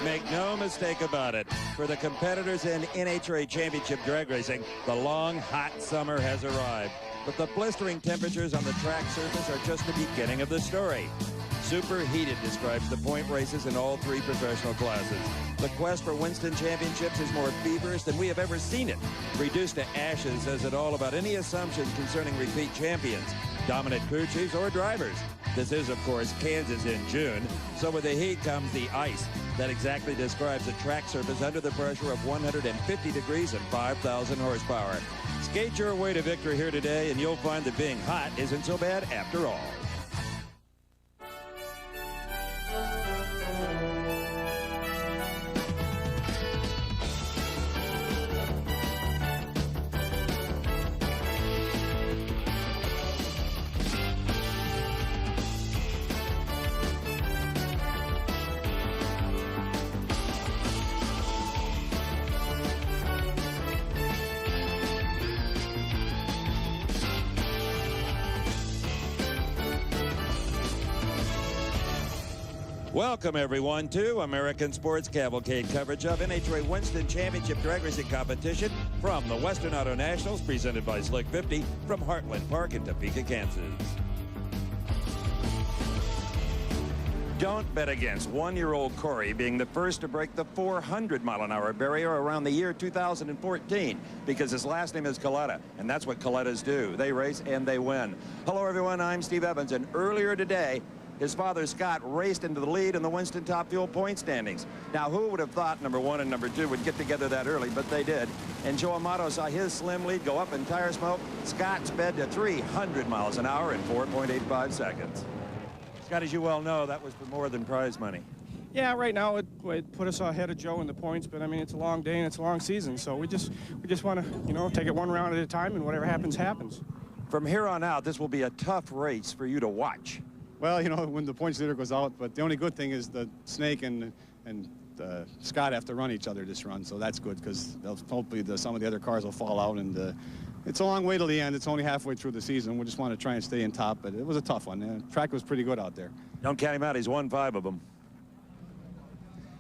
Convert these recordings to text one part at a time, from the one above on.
Make no mistake about it. For the competitors in NHRA Championship drag racing, the long, hot summer has arrived. But the blistering temperatures on the track surface are just the beginning of the story. Superheated describes the point races in all three professional classes. The quest for Winston Championships is more feverish than we have ever seen it. Reduced to ashes says it all about any assumptions concerning repeat champions, dominant crew chiefs, or drivers. This is, of course, Kansas in June. So with the heat comes the ice. That exactly describes a track surface under the pressure of 150 degrees and 5,000 horsepower. Skate your way to victory here today, and you'll find that being hot isn't so bad after all. Welcome, everyone, to American Sports Cavalcade coverage of NHRA Winston Championship Drag Racing Competition from the Western Auto Nationals, presented by Slick 50 from Heartland Park in Topeka, Kansas. Don't bet against one-year-old Corey being the first to break the 400-mile-an-hour barrier around the year 2014, because his last name is Coletta, and that's what Colettas do. They race and they win. Hello, everyone. I'm Steve Evans, and earlier today, his father, Scott, raced into the lead in the Winston Top Fuel point standings. Now, who would have thought number 1 and number 2 would get together that early, but they did. And Joe Amato saw his slim lead go up in tire smoke. Scott sped to 300 miles an hour in 4.85 seconds. Scott, as you well know, that was for more than prize money. Yeah, right now it put us ahead of Joe in the points, but I mean, it's a long day and it's a long season, so we just want to, you know, take it one round at a time, and whatever happens, happens. From here on out, this will be a tough race for you to watch. Well, you know, when the points leader goes out, but the only good thing is the Snake and Scott have to run each other this run, so that's good, because hopefully some of the other cars will fall out, and it's a long way to the end. It's only halfway through the season. We just want to try and stay in top, but it was a tough one. The track was pretty good out there. Don't count him out. He's won 5 of them.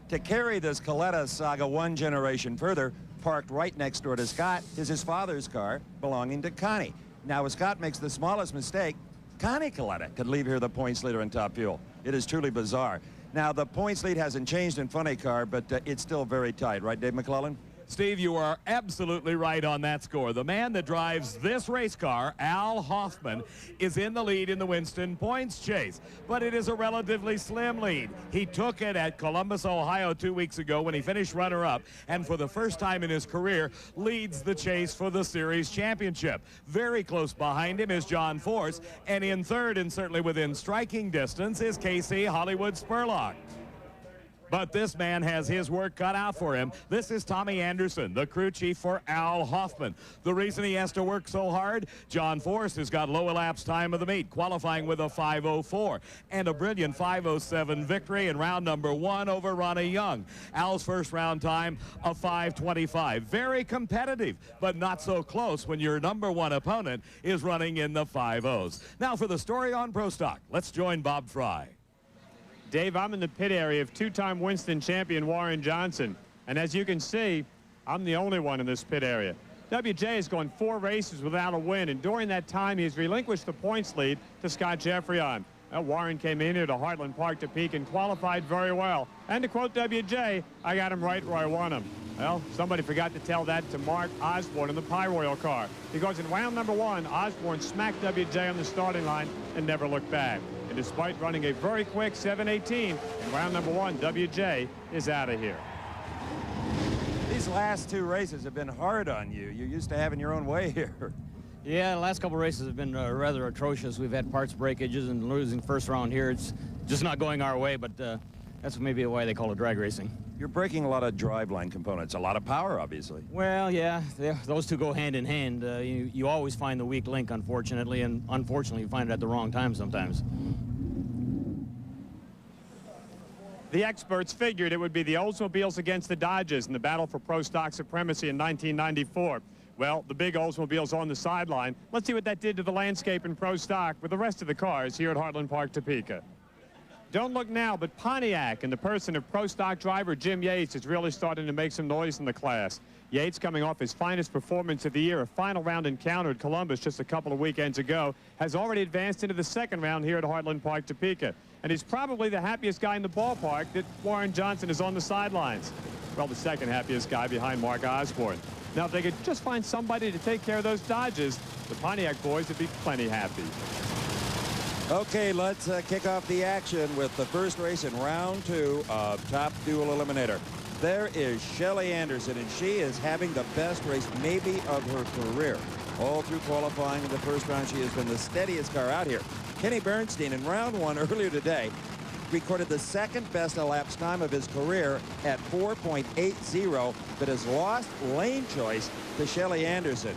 To carry this Coletta saga one generation further, parked right next door to Scott is his father's car belonging to Connie. Now, if Scott makes the smallest mistake, Connie Coletta could leave here the points leader in Top Fuel. It is truly bizarre. Now, the points lead hasn't changed in Funny Car, but it's still very tight, right, Dave McClellan? Steve, you are absolutely right on that score. The man that drives this race car, Al Hoffman, is in the lead in the Winston points chase, but it is a relatively slim lead. He took it at Columbus, Ohio 2 weeks ago when he finished runner-up, and for the first time in his career, leads the chase for the series championship. Very close behind him is John Force, and in third, and certainly within striking distance, is Casey Hollywood Spurlock. But this man has his work cut out for him. This is Tommy Anderson, the crew chief for Al Hoffman. The reason he has to work so hard, John Force has got low elapsed time of the meet, qualifying with a 5:04 and a brilliant 5:07 victory in round number 1 over Ronnie Young. Al's first round time, a 5:25. Very competitive, but not so close when your number 1 opponent is running in the 5:0s. Now for the story on Pro Stock, let's join Bob Fry. Dave, I'm in the pit area of two-time Winston champion Warren Johnson. And as you can see, I'm the only one in this pit area. WJ has gone 4 races without a win, and during that time, he's relinquished the points lead to Scott Jeffrion. Well, Warren came in here to Heartland Park to peak and qualified very well. And to quote WJ, I got him right where I want him. Well, somebody forgot to tell that to Mark Osborne in the Pie Royal car, because in round number 1, Osborne smacked WJ on the starting line and never looked back. And despite running a very quick 7:18 in round number 1, WJ is out of here. These last 2 races have been hard on you. You're used to having your own way here. Yeah, the last couple races have been rather atrocious. We've had parts breakages and losing first round here. It's just not going our way, but that's maybe why they call it drag racing. You're breaking a lot of driveline components, a lot of power, obviously. Well, yeah, those two go hand in hand. You always find the weak link, unfortunately, and unfortunately you find it at the wrong time sometimes. The experts figured it would be the Oldsmobiles against the Dodges in the battle for Pro Stock supremacy in 1994. Well, the big Oldsmobiles on the sideline. Let's see what that did to the landscape in Pro Stock with the rest of the cars here at Heartland Park, Topeka. Don't look now, but Pontiac, in the person of pro stock driver Jim Yates, is really starting to make some noise in the class. Yates, coming off his finest performance of the year, a final round encounter at Columbus just a couple of weekends ago, has already advanced into the second round here at Heartland Park, Topeka. And he's probably the happiest guy in the ballpark that Warren Johnson is on the sidelines. Well, the second happiest guy behind Mark Osborne. Now, if they could just find somebody to take care of those Dodges, the Pontiac boys would be plenty happy. Okay, let's kick off the action with the first race in round 2 of Top Duel Eliminator. There is Shelly Anderson, and she is having the best race maybe of her career. All through qualifying in the first round, she has been the steadiest car out here. Kenny Bernstein in round 1 earlier today recorded the second best elapsed time of his career at 4.80, but has lost lane choice to Shelly Anderson.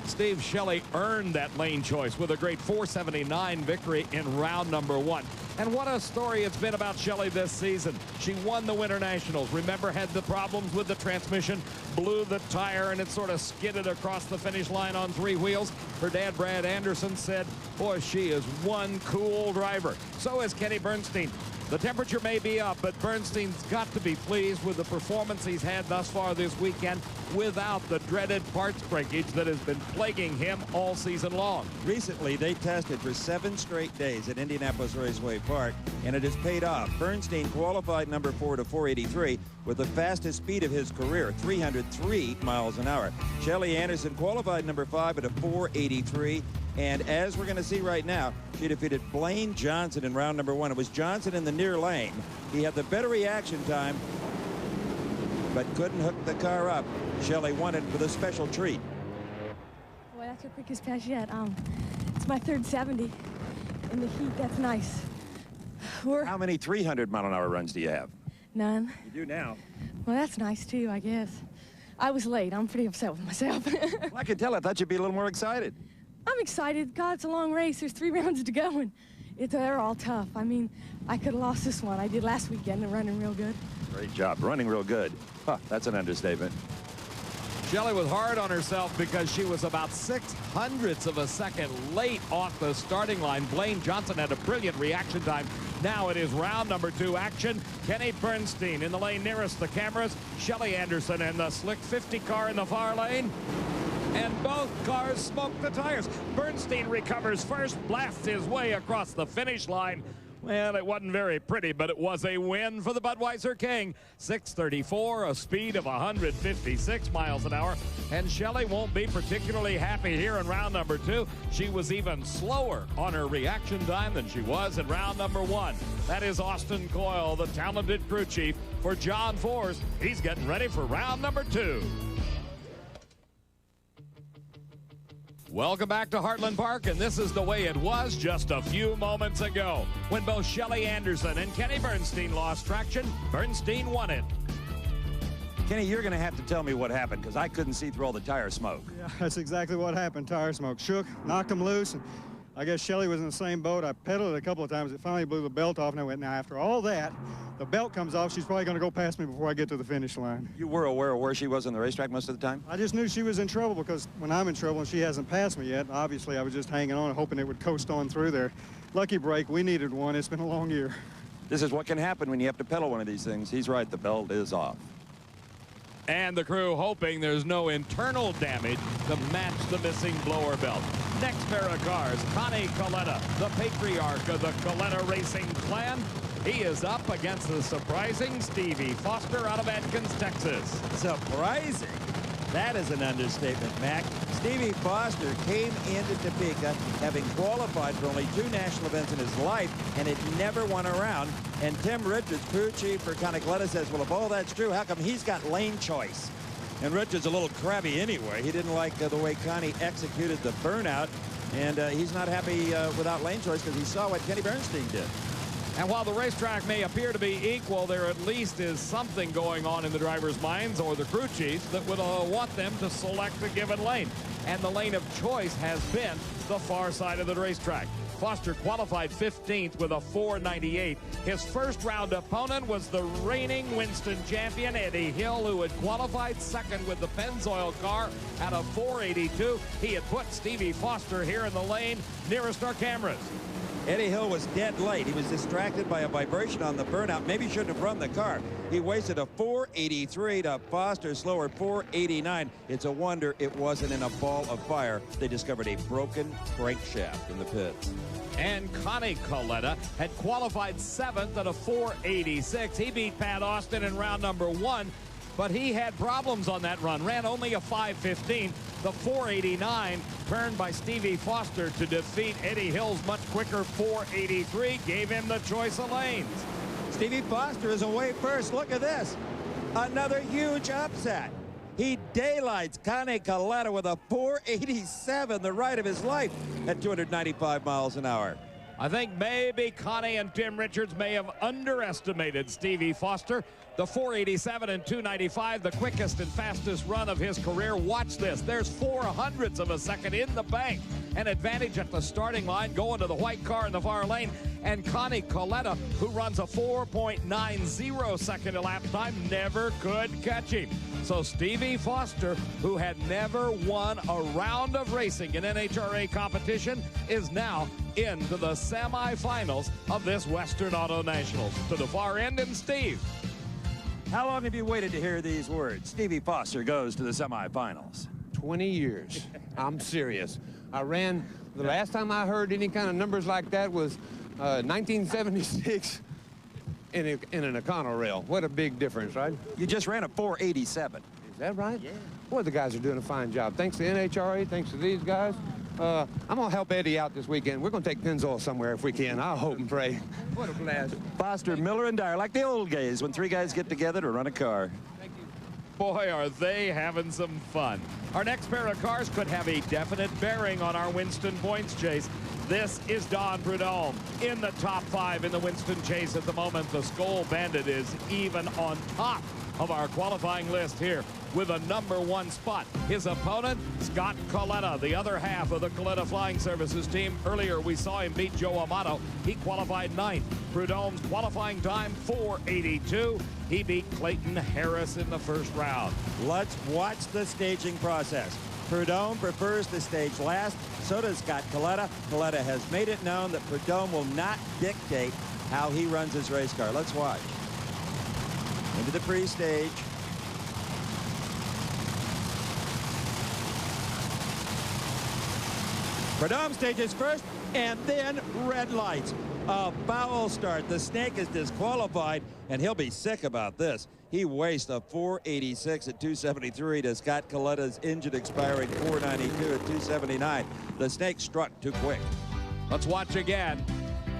Steve, Shelly earned that lane choice with a great 479 victory in round number 1. And what a story it's been about Shelly this season. She won the Winter Nationals. Remember, had the problems with the transmission, blew the tire, and it sort of skidded across the finish line on 3 wheels. Her dad, Brad Anderson, said, boy, she is one cool driver. So is Kenny Bernstein. The temperature may be up, but Bernstein's got to be pleased with the performance he's had thus far this weekend without the dreaded parts breakage that has been plaguing him all season long. Recently, they tested for 7 straight days at Indianapolis Raceway Park, and it has paid off. Bernstein qualified number 4 to 483 with the fastest speed of his career, 303 miles an hour. Shelly Anderson qualified number 5 at a 483. And as we're going to see right now, she defeated Blaine Johnson in round number 1. It was Johnson in the near lane. He had the better reaction time, but couldn't hook the car up. Shelly won it with a special treat. Boy, that's the quickest pass yet. It's my third 70 in the heat. That's nice. How many 300-mile-an-hour runs do you have? None. You do now. Well, that's nice, too, I guess. I was late. I'm pretty upset with myself. Well, I could tell. I thought you'd be a little more excited. I'm excited. God, it's a long race. There's 3 rounds to go, and they're all tough. I mean, I could have lost this one. I did last weekend and running real good. Great job. Running real good. Huh, that's an understatement. Shelly was hard on herself because she was about 0.06 of a second late off the starting line. Blaine Johnson had a brilliant reaction time. Now it is round number 2 action. Kenny Bernstein in the lane nearest the cameras. Shelly Anderson in the slick 50 car in the far lane. And both cars smoke the tires. Bernstein recovers first, blasts his way across the finish line. Well, it wasn't very pretty, but it was a win for the Budweiser King. 634, a speed of 156 miles an hour. And Shelly won't be particularly happy here in round number 2. She was even slower on her reaction time than she was in round number 1. That is Austin Coyle, the talented crew chief for John Force. He's getting ready for round number 2. Welcome back to Heartland Park, and this is the way it was just a few moments ago. When both Shelly Anderson and Kenny Bernstein lost traction, Bernstein won it. Kenny, you're going to have to tell me what happened, because I couldn't see through all the tire smoke. Yeah, that's exactly what happened. Tire smoke shook, knocked them loose, and I guess Shelly was in the same boat. I pedaled it a couple of times. It finally blew the belt off, and I went, now, after all that, the belt comes off. She's probably going to go past me before I get to the finish line. You were aware of where she was on the racetrack most of the time? I just knew she was in trouble, because when I'm in trouble and she hasn't passed me yet, obviously I was just hanging on, hoping it would coast on through there. Lucky break. We needed one. It's been a long year. This is what can happen when you have to pedal one of these things. He's right. The belt is off. And the crew hoping there's no internal damage to match the missing blower belt. Next pair of cars, Connie Coletta, the patriarch of the Coletta Racing clan. He is up against the surprising Stevie Foster out of Atkins, Texas. Surprising? That is an understatement, Mac. Stevie Foster came into Topeka having qualified for only 2 national events in his life and had never won a round. And Tim Richards, crew chief for Connie Coletta, says, well, if all that's true, how come he's got lane choice? And Richards a little crabby anyway. He didn't like the way Connie executed the burnout. And he's not happy without lane choice because he saw what Kenny Bernstein did. And while the racetrack may appear to be equal, there at least is something going on in the drivers' minds or the crew chiefs that would want them to select a given lane. And the lane of choice has been the far side of the racetrack. Foster qualified 15th with a 498. His first round opponent was the reigning Winston champion, Eddie Hill, who had qualified second with the Pennzoil car at a 482. He had put Stevie Foster here in the lane nearest our cameras. Eddie Hill was dead late. He was distracted by a vibration on the burnout. Maybe he shouldn't have run the car. He wasted a 483 to Foster's slower 489. It's a wonder it wasn't in a ball of fire. They discovered a broken crankshaft in the pits. And Connie Coletta had qualified 7th at a 486. He beat Pat Austin in round number 1, but he had problems on that run. Ran only a 515. The 489 turned by Stevie Foster to defeat Eddie Hill's much quicker 483. Gave him the choice of lanes. Stevie Foster is away first. Look at this. Another huge upset. He daylights Connie Coletta with a 487, the ride of his life, at 295 miles an hour. I think maybe Connie and Tim Richards may have underestimated Stevie Foster. The 487 and 295, the quickest and fastest run of his career. Watch this. There's 0.04 of a second in the bank. An advantage at the starting line, going to the white car in the far lane. And Connie Coletta, who runs a 4.90 second elapsed time, never could catch him. So Stevie Foster, who had never won a round of racing in NHRA competition, is now into the semifinals of this Western Auto Nationals. To the far end, and Steve. How long have you waited to hear these words? Stevie Foster goes to the semifinals. 20 years. I'm serious. I ran, the last time I heard any kind of numbers like that was 1976 in an Econo rail. What a big difference, right? You just ran a 487. Is that right? Yeah. Boy, the guys are doing a fine job. Thanks to NHRA, thanks to these guys. I'm going to help Eddie out this weekend. We're going to take Pennzoil somewhere if we can. I hope and pray. What a blast. Foster, Miller, and Dyer, like the old days when 3 guys get together to run a car. Thank you. Boy, are they having some fun. Our next pair of cars could have a definite bearing on our Winston points chase. This is Don Prudhomme in the top 5 in the Winston chase at the moment. The Skoal Bandit is even on top of our qualifying list here with a #1 spot. His opponent, Scott Coletta, the other half of the Coletta Flying Services team. Earlier, we saw him beat Joe Amato. He qualified 9th. Prudhomme's qualifying time, 482. He beat Clayton Harris in the first round. Let's watch the staging process. Prudhomme prefers to stage last. So does Scott Coletta. Coletta has made it known that Prudhomme will not dictate how he runs his race car. Let's watch. Into the pre-stage. Prudhomme stages first, and then red lights. A foul start. The snake is disqualified, and he'll be sick about this. He wastes a 486 at 273 to Scott Coletta's engine expiring 492 at 279. The snake struck too quick. Let's watch again.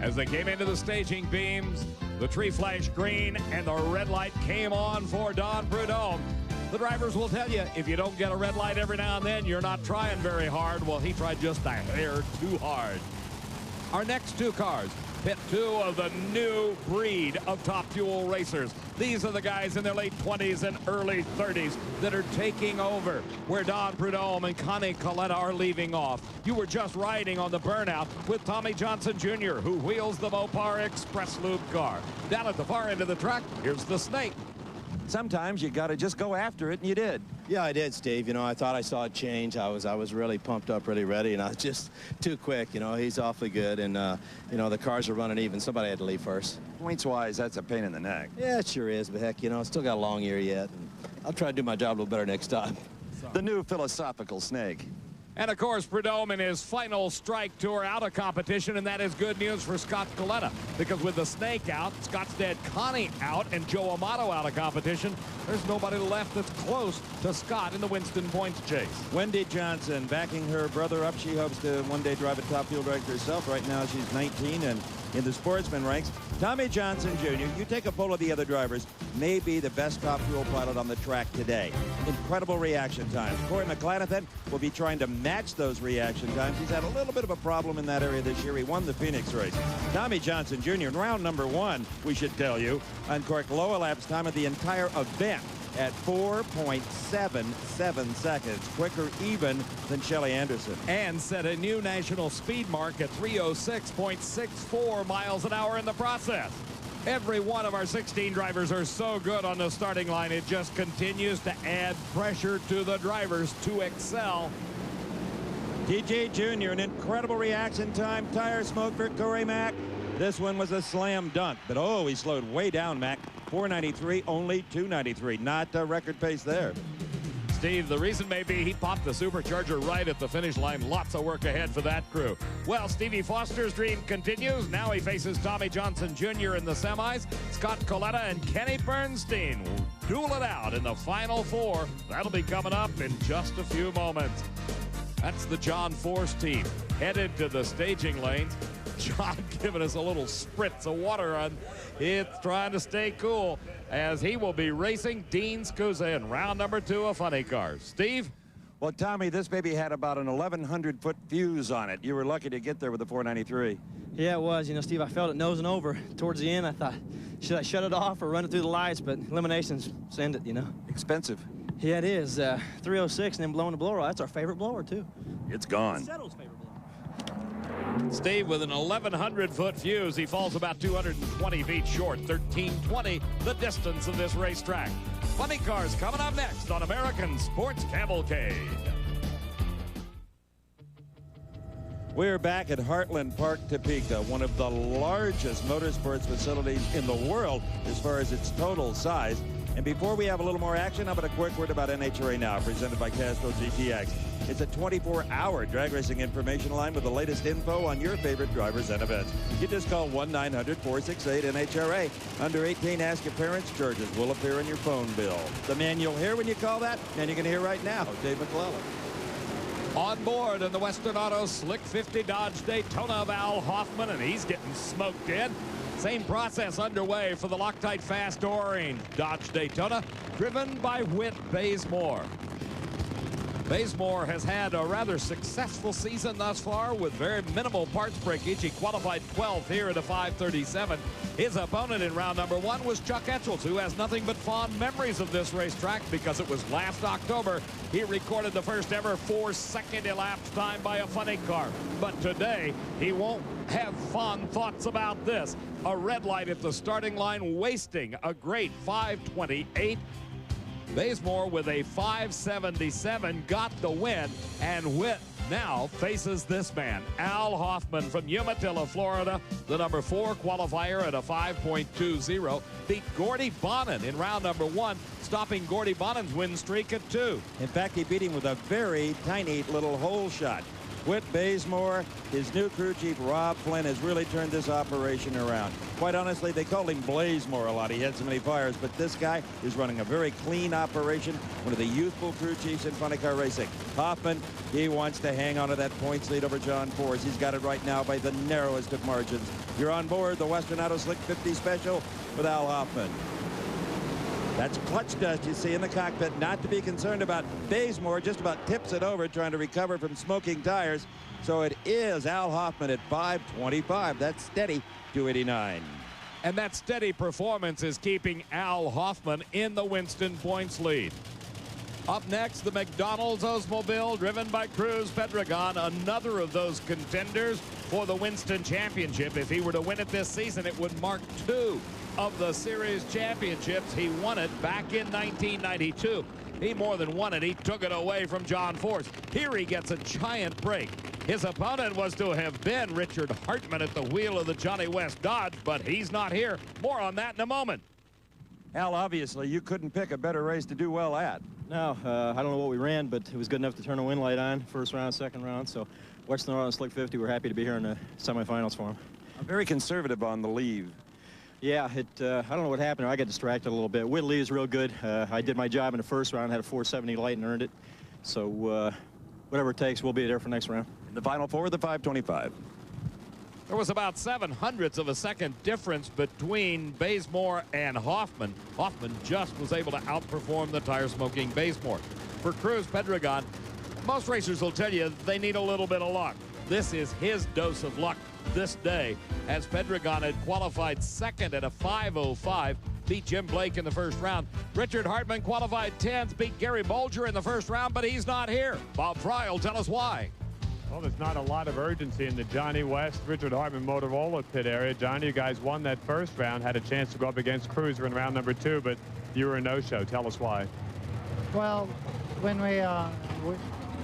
As they came into the staging beams, the tree flashed green, and the red light came on for Don Prudhomme. The drivers will tell you, if you don't get a red light every now and then, you're not trying very hard. Well, he tried just a hair too hard. Our next 2 cars pit 2 of the new breed of Top Fuel racers. These are the guys in their late 20s and early 30s that are taking over where Don Prudhomme and Connie Coletta are leaving off. You were just riding on the burnout with Tommy Johnson Jr., who wheels the Mopar Express Lube car. Down at the far end of the track, here's the snake. Sometimes you got to just go after it, and you did. Yeah, I did, Steve. You know, I thought I saw a change. I was really pumped up, really ready, and I was just too quick. You know, he's awfully good, and, you know, the cars are running even. Somebody had to leave first. Points-wise, that's a pain in the neck. Yeah, it sure is, but heck, you know, still got a long year yet. And I'll try to do my job a little better next time. The new philosophical snake. And, of course, Prudhomme in his final strike tour out of competition, and that is good news for Scott Coletta, because with the snake out, Scott's dad Connie out, and Joe Amato out of competition, there's nobody left that's close to Scott in the Winston points chase. Wendy Johnson backing her brother up. She hopes to one day drive a Top Fuel rank herself. Right now, she's 19 and in the sportsman ranks. Tommy Johnson Jr., you take a poll of the other drivers, may be the best Top Fuel pilot on the track today. Incredible reaction times. Corey McClanathan will be trying to match those reaction times. He's had a little bit of a problem in that area this year. He won the Phoenix race. Tommy Johnson Jr. in round #1, we should tell you, uncorked low elapsed time of the entire event at 4.77 seconds, quicker even than Shelley Anderson. And set a new national speed mark at 306.64 miles an hour in the process. Every one of our 16 drivers are so good on the starting line, it just continues to add pressure to the drivers to excel. TJ Jr., an incredible reaction time. Tire smoke for Corey Mack. This one was a slam dunk, but oh, he slowed way down, Mack. 493, only 293. Not a record pace there. Steve, the reason may be he popped the supercharger right at the finish line. Lots of work ahead for that crew. Well, Stevie Foster's dream continues. Now he faces Tommy Johnson Jr. in the semis. Scott Coletta and Kenny Bernstein will duel it out in the final four. That'll be coming up in just a few moments. That's the John Force team headed to the staging lanes. John giving us a little spritz of water on it, trying to stay cool as he will be racing Dean Scusa in round number 2 of funny cars. Steve? Well, Tommy, this baby had about an 1,100-foot fuse on it. You were lucky to get there with the 493. Yeah, it was. You know, Steve, I felt it nosing over. Towards the end, I thought, should I shut it off or run it through the lights? But eliminations send it, you know. Expensive. Yeah, it is. 306 and then blowing the blower. That's our favorite blower, too. It's gone. Settle's favorite blower. Steve, with an 1,100-foot fuse, he falls about 220 feet short. 1320, the distance of this racetrack. Funny cars coming up next on American Sports Cavalcade. We're back at Heartland Park, Topeka, one of the largest motorsports facilities in the world as far as its total size. And before we have a little more action, how about a quick word about NHRA Now, presented by Castro GTX. It's a 24-hour drag racing information line with the latest info on your favorite drivers and events. You just call 1-900-468-NHRA. Under 18, ask your parents. Charges will appear in your phone bill. The man you'll hear when you call that, and you can hear right now, Dave McClellan. On board in the Western Auto Slick 50 Dodge Daytona of Al Hoffman, and he's getting smoked in. Same process underway for the Loctite Fast Orange Dodge Daytona, driven by Whit Bazemore. Bazemore has had a rather successful season thus far with very minimal parts breakage. He qualified 12th here at a 537. His opponent in round number 1 was Chuck Etchells, who has nothing but fond memories of this racetrack because it was last October he recorded the first ever 4-second elapsed time by a funny car. But today he won't have fond thoughts about this. A red light at the starting line, wasting a great 528. Bazemore with a 577 got the win, and Whit now faces this man, Al Hoffman from Umatilla, Florida, the number 4 qualifier at a 5.20. Beat Gordy Bonin in round number 1, stopping Gordy Bonin's win streak at 2. In fact, he beat him with a very tiny little hole shot. Whit Bazemore, his new crew chief, Rob Flynn, has really turned this operation around. Quite honestly, they called him Blazemore a lot. He had so many fires, but this guy is running a very clean operation, one of the youthful crew chiefs in funny car racing. Hoffman, he wants to hang on to that points lead over John Force. He's got it right now by the narrowest of margins. You're on board the Western Auto Slick 50 Special with Al Hoffman. That's clutch dust you see in the cockpit. Not to be concerned about. Bazemore just about tips it over trying to recover from smoking tires. So it is Al Hoffman at 525. That's steady, 289. And that steady performance is keeping Al Hoffman in the Winston points lead. Up next, the McDonald's Oldsmobile, driven by Cruz Pedregon, another of those contenders for the Winston Championship. If he were to win it this season, it would mark 2 of the series championships. He won it back in 1992. He more than won it. He took it away from John Force. Here he gets a giant break. His opponent was to have been Richard Hartman at the wheel of the Johnny West Dodge, but he's not here. More on that in a moment. Al, obviously, you couldn't pick a better race to do well at. No, I don't know what we ran, but it was good enough to turn a win light on first round, second round. So Western Auto Slick 50, we're happy to be here in the semifinals for him. I'm very conservative on the leave. Yeah, I don't know what happened. I got distracted a little bit. Whitley is real good. I did my job in the first round, had a 470 light and earned it. So whatever it takes, we'll be there for next round. In the final 4, the 525. There was about 0.07 of a second difference between Bazemore and Hoffman. Hoffman just was able to outperform the tire-smoking Bazemore. For Cruz Pedregon, most racers will tell you they need a little bit of luck. This is his dose of luck this day, as Pedregon had qualified second at a 5:05, beat Jim Blake in the first round. Richard Hartman qualified 10th, beat Gary Bolger in the first round, but he's not here. Bob Fry will tell us why. Well, there's not a lot of urgency in the Johnny West, Richard Hartman Motorola pit area. Johnny, you guys won that first round, had a chance to go up against Cruiser in round number 2, but you were a no-show. Tell us why. Well, when we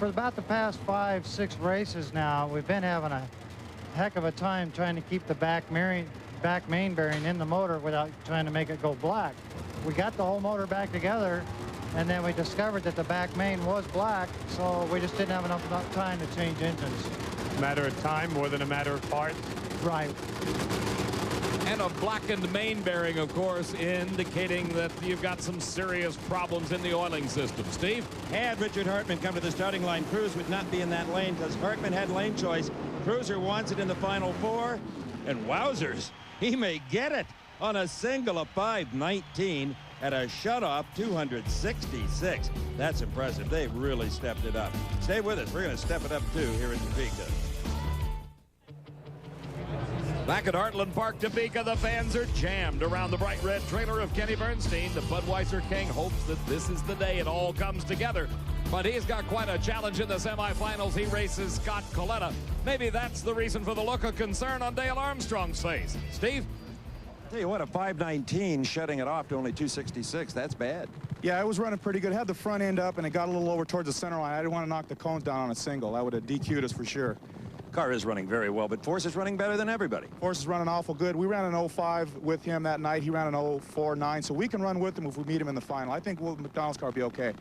for about the past 5-6 races now, we've been having a heck of a time trying to keep the back main bearing in the motor without trying to make it go black. We got the whole motor back together, and then we discovered that the back main was black, so we just didn't have enough time to change engines. Matter of time more than a matter of parts. Right. And a blackened main bearing, of course, indicating that you've got some serious problems in the oiling system. Steve? Had Richard Hartman come to the starting line, Cruz would not be in that lane because Hartman had lane choice. Cruiser wants it in the final 4, and wowzers, he may get it on a single of 5:19 at a shutoff 266. That's impressive. They really stepped it up. Stay with us. We're going to step it up too here in Topeka. Back at Heartland Park, Topeka, the fans are jammed around the bright red trailer of Kenny Bernstein. The Budweiser King hopes that this is the day it all comes together. But he's got quite a challenge in the semifinals. He races Scott Coletta. Maybe that's the reason for the look of concern on Dale Armstrong's face. Steve? Tell you what, a 5:19 shutting it off to only 266. That's bad. Yeah, it was running pretty good. Had the front end up, and it got a little over towards the center line. I didn't want to knock the cones down on a single. That would have DQ'd us for sure. Car is running very well, but Force is running better than everybody. Force is running awful good. We ran an 05 with him that night. He ran an 04.9, so we can run with him if we meet him in the final. I think McDonald's car will be okay.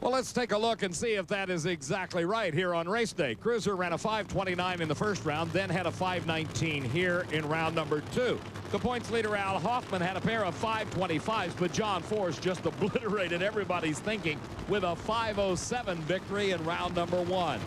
Well, let's take a look and see if that is exactly right here on race day. Cruiser ran a 5:29 in the first round, then had a 5:19 here in round number 2. The points leader, Al Hoffman, had a pair of 5:25s, but John Force just obliterated everybody's thinking with a 5:07 victory in round number 1.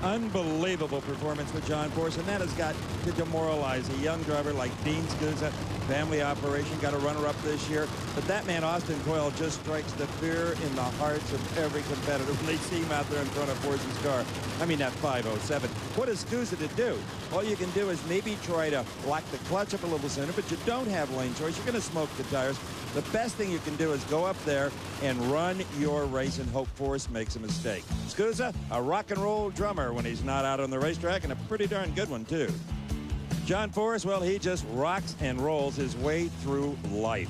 Unbelievable performance with John Force, and that has got to demoralize a young driver like Dean Scusa. Family operation, got a runner-up this year. But that man, Austin Coyle, just strikes the fear in the hearts of every competitor when they see him out there in front of Force's car. I mean, that 5:07. What is Scusa to do? All you can do is maybe try to lock the clutch up a little sooner, but you don't have lane choice. You're going to smoke the tires. The best thing you can do is go up there and run your race and hope Force makes a mistake. Scusa, a rock and roll drummer when he's not out on the racetrack, and a pretty darn good one, too. John Force, well, he just rocks and rolls his way through life.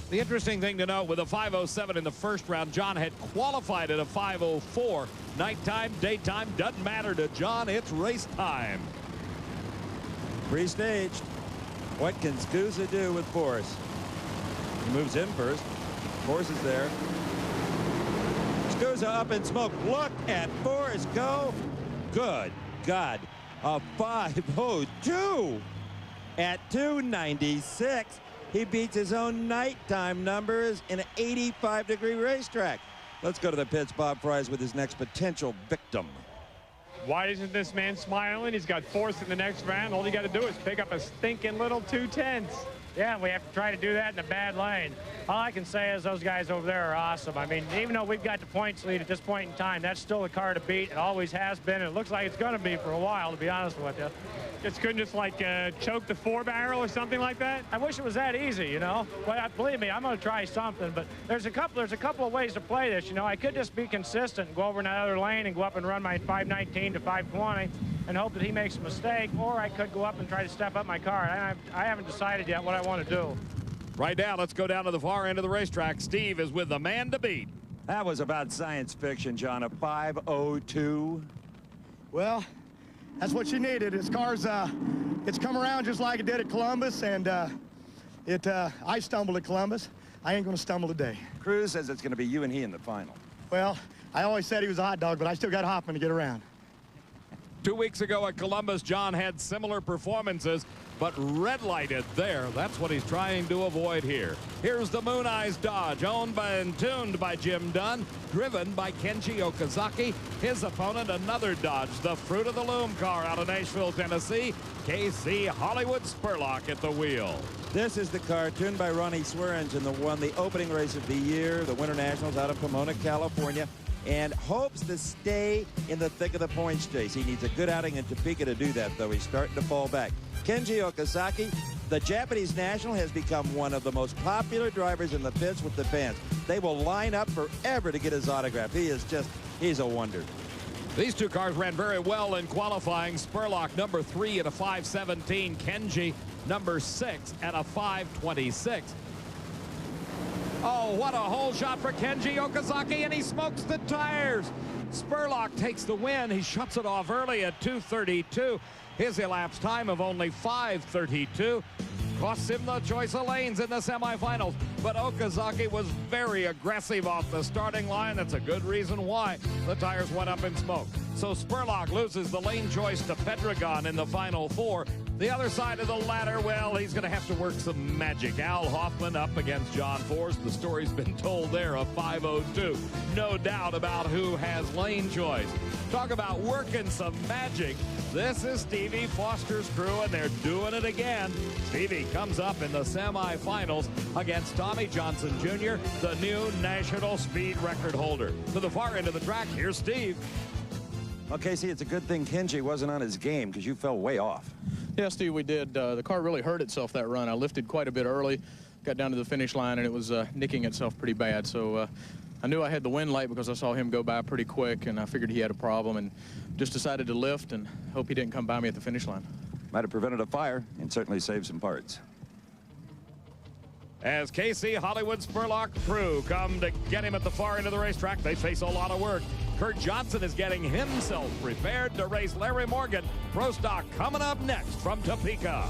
The interesting thing to note, with a 5:07 in the first round, John had qualified at a 5:04. Nighttime, daytime, doesn't matter to John. It's race time. Pre-staged. What can Scusa do with Force? He moves in first. Force is there. Scusa up in smoke. Look at Force go. Good God. A 5:02 at 296. He beats his own nighttime numbers in an 85-degree racetrack. Let's go to the pits. Bob Fry's with his next potential victim. Why isn't this man smiling? He's got Force in the next round. All you got to do is pick up a stinking little 210s. Yeah, we have to try to do that in a bad lane. All I can say is those guys over there are awesome. I mean, even though we've got the points lead at this point in time, that's still the car to beat. It always has been, and it looks like it's going to be for a while, to be honest with you. Just couldn't just like choke the 4-barrel or something like that? I wish it was that easy, you know. But believe me, I'm going to try something. But there's a couple of ways to play this. You know, I could just be consistent and go over in another lane and go up and run my 5:19 to 5:20 and hope that he makes a mistake, or I could go up and try to step up my car. I haven't decided yet what I want to do. Right now, let's go down to the far end of the racetrack. Steve is with the man to beat. That was about science fiction, John. A 5:02. Well, that's what you needed. His car's, it's come around just like it did at Columbus, and I stumbled at Columbus. I ain't going to stumble today. Cruz says it's going to be you and he in the final. Well, I always said he was a hot dog, but I still got Hoffman to get around. 2 weeks ago at Columbus, John had similar performances, but red-lighted there. That's what he's trying to avoid here. Here's the Moon Eyes Dodge, owned by and tuned by Jim Dunn, driven by Kenji Ogasaki. His opponent, another Dodge, the Fruit of the Loom car out of Nashville, Tennessee. KC Hollywood Spurlock at the wheel. This is the car tuned by Ronnie Swearingen that won the opening race of the year, the Winter Nationals out of Pomona, California, and hopes to stay in the thick of the points chase. He needs a good outing in Topeka to do that, though. He's starting to fall back. Kenji Ogasaki, the Japanese national, has become one of the most popular drivers in the pits with the fans. They will line up forever to get his autograph. He's a wonder. These two cars ran very well in qualifying. Spurlock, number 3 at a 5:17. Kenji, number 6 at a 5:26. Oh, what a hole shot for Kenji Ogasaki, and he smokes the tires. Spurlock takes the win. He shuts it off early at 2:32. His elapsed time of only 5:32 costs him the choice of lanes in the semifinals. But Ogasaki was very aggressive off the starting line. That's a good reason why the tires went up in smoke. So Spurlock loses the lane choice to Pedregon in the final four. The other side of the ladder, well, he's going to have to work some magic. Al Hoffman up against John Force. The story's been told there of 5:02. No doubt about who has lane choice. Talk about working some magic. This is Stevie Foster's crew, and they're doing it again. Stevie comes up in the semifinals against Tommy Johnson Jr., the new national speed record holder. To the far end of the track, here's Steve. Well, Casey, it's a good thing Kenji wasn't on his game because you fell way off. Yeah, Steve, we did. The car really hurt itself that run. I lifted quite a bit early, got down to the finish line, and it was nicking itself pretty bad. So I knew I had the win late because I saw him go by pretty quick, and I figured he had a problem and just decided to lift and hope he didn't come by me at the finish line. Might have prevented a fire and certainly saved some parts. As Casey Hollywood Spurlock crew come to get him at the far end of the racetrack, they face a lot of work. Kurt Johnson is getting himself prepared to race Larry Morgan. Pro Stock coming up next from Topeka.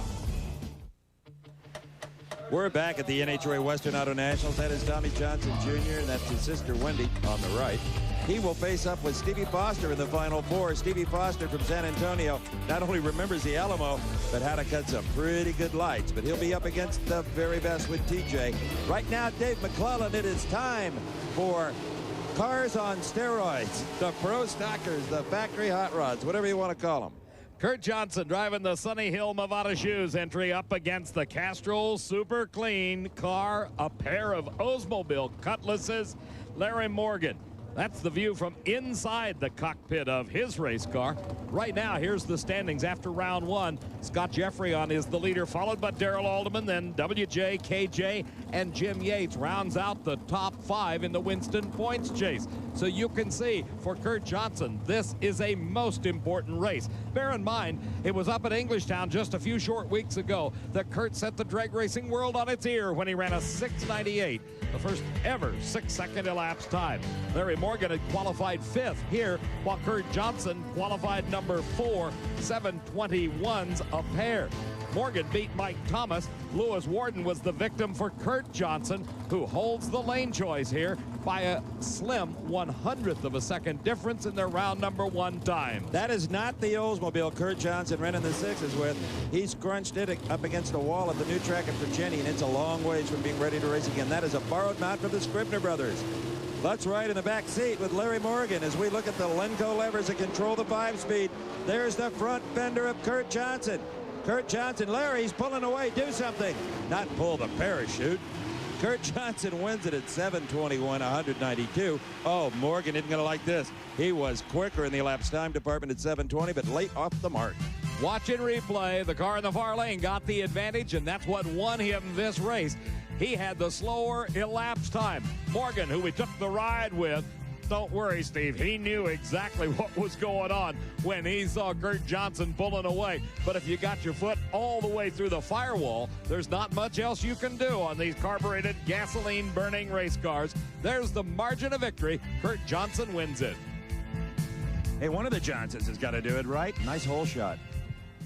We're back at the NHRA Western Auto Nationals. That is Tommy Johnson Jr., and that's his sister Wendy on the right. He will face up with Stevie Foster in the final four. Stevie Foster from San Antonio not only remembers the Alamo, but how to cut some pretty good lights. But he'll be up against the very best with TJ. Right now, Dave McClellan, it is time for Cars on Steroids. The Pro Stockers, the factory hot rods, whatever you want to call them. Kurt Johnson driving the Sunny Hill Movada Shoes entry up against the Castrol Super Clean car, a pair of Oldsmobile Cutlasses. Larry Morgan. That's the view from inside the cockpit of his race car. Right now, here's the standings after round one. Scott Jeffrey is the leader, followed by Darrell Alderman, then WJ, KJ, and Jim Yates rounds out the top five in the Winston points chase. So you can see, for Kurt Johnson, this is a most important race. Bear in mind, it was up at Englishtown just a few short weeks ago that Kurt set the drag racing world on its ear when he ran a 6:98, the first ever 6-second elapsed time. Larry Morgan had qualified fifth here, while Kurt Johnson qualified number 4, 7:21s a pair. Morgan beat Mike Thomas. Lewis Warden was the victim for Kurt Johnson, who holds the lane choice here by a slim 100th of a second difference in their round number one time. That is not the Oldsmobile Kurt Johnson ran in the sixes with. He's crunched it up against the wall at the new track at Virginia, and it's a long ways from being ready to race again. That is a borrowed mount from the Scribner brothers. Let's ride in the back seat with Larry Morgan as we look at the Lenco levers that control the 5-speed. There's the front fender of Kurt Johnson. Kurt Johnson, Larry's pulling away. Do something. Not pull the parachute. Kurt Johnson wins it at 7:21, 192. Oh, Morgan isn't going to like this. He was quicker in the elapsed time department at 7:20, but late off the mark. Watch and replay. The car in the far lane got the advantage, and that's what won him this race. He had the slower elapsed time. Morgan, who we took the ride with, don't worry, Steve. He knew exactly what was going on when he saw Kurt Johnson pulling away. But if you got your foot all the way through the firewall, there's not much else you can do on these carbureted, gasoline-burning race cars. There's the margin of victory. Kurt Johnson wins it. Hey, one of the Johnsons has got to do it, right? Nice hole shot.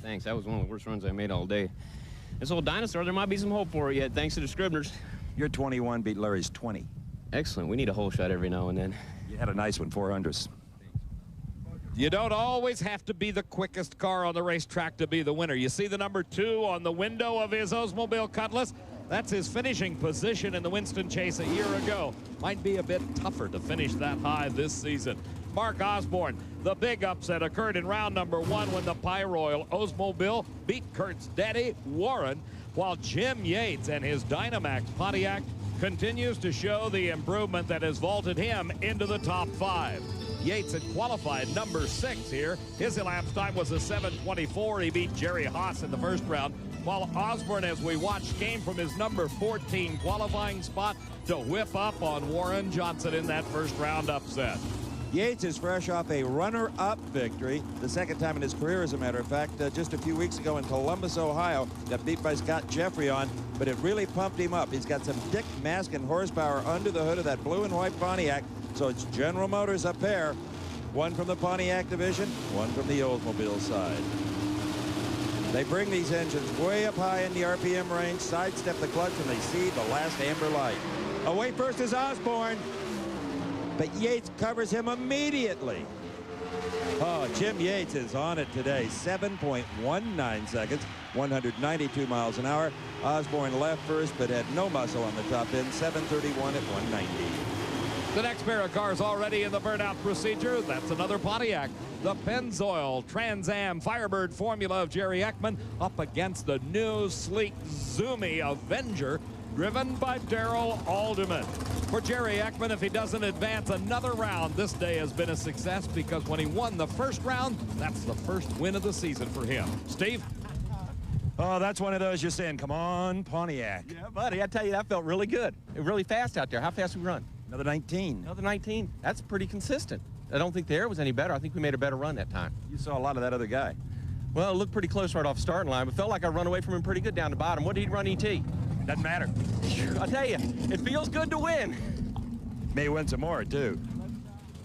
Thanks. That was one of the worst runs I made all day. This old dinosaur, there might be some hope for it yet, thanks to the Scribners. Your 21 beat Larry's 20. Excellent. We need a hole shot every now and then. You had a nice one, 400s. You don't always have to be the quickest car on the racetrack to be the winner. You see the number 2 on the window of his Oldsmobile Cutlass? That's his finishing position in the Winston Chase a year ago. Might be a bit tougher to finish that high this season. Mark Osborne, the big upset occurred in round number 1 when the Pyroil Oldsmobile beat Kurt's daddy, Warren, while Jim Yates and his Dynamax Pontiac continues to show the improvement that has vaulted him into the top 5. Yates had qualified number 6 here. His elapsed time was a 7:24. He beat Jerry Haas in the first round, while Osborne, as we watched, came from his number 14 qualifying spot to whip up on Warren Johnson in that first round upset. Yates is fresh off a runner-up victory, the second time in his career, as a matter of fact, just a few weeks ago in Columbus, Ohio. Got beat by Scott Jeffrey but it really pumped him up. He's got some Dick Maskin horsepower under the hood of that blue and white Pontiac, so it's General Motors up there. One from the Pontiac division, one from the Oldsmobile side. They bring these engines way up high in the RPM range, sidestep the clutch, and they see the last amber light. Away first is Osborne, but Yates covers him immediately. Oh, Jim Yates is on it today. 7.19 seconds, 192 miles an hour. Osborne left first, but had no muscle on the top end. 7:31 at 190. The next pair of cars already in the burnout procedure. That's another Pontiac. The Pennzoil Trans Am Firebird formula of Jerry Eckman up against the new, sleek, zoomy Avenger, driven by Darrell Alderman. For Jerry Eckman, if he doesn't advance another round, this day has been a success, because when he won the first round, that's the first win of the season for him. Steve? Oh, that's one of those you're saying, come on, Pontiac. Yeah, buddy, I tell you, that felt really good. Really fast out there. How fast we run? Another 19. Another 19. That's pretty consistent. I don't think the air was any better. I think we made a better run that time. You saw a lot of that other guy. Well, it looked pretty close right off the starting line, but felt like I run away from him pretty good down the bottom. What did he run ET? Doesn't matter. I tell you, it feels good to win. May win some more, too.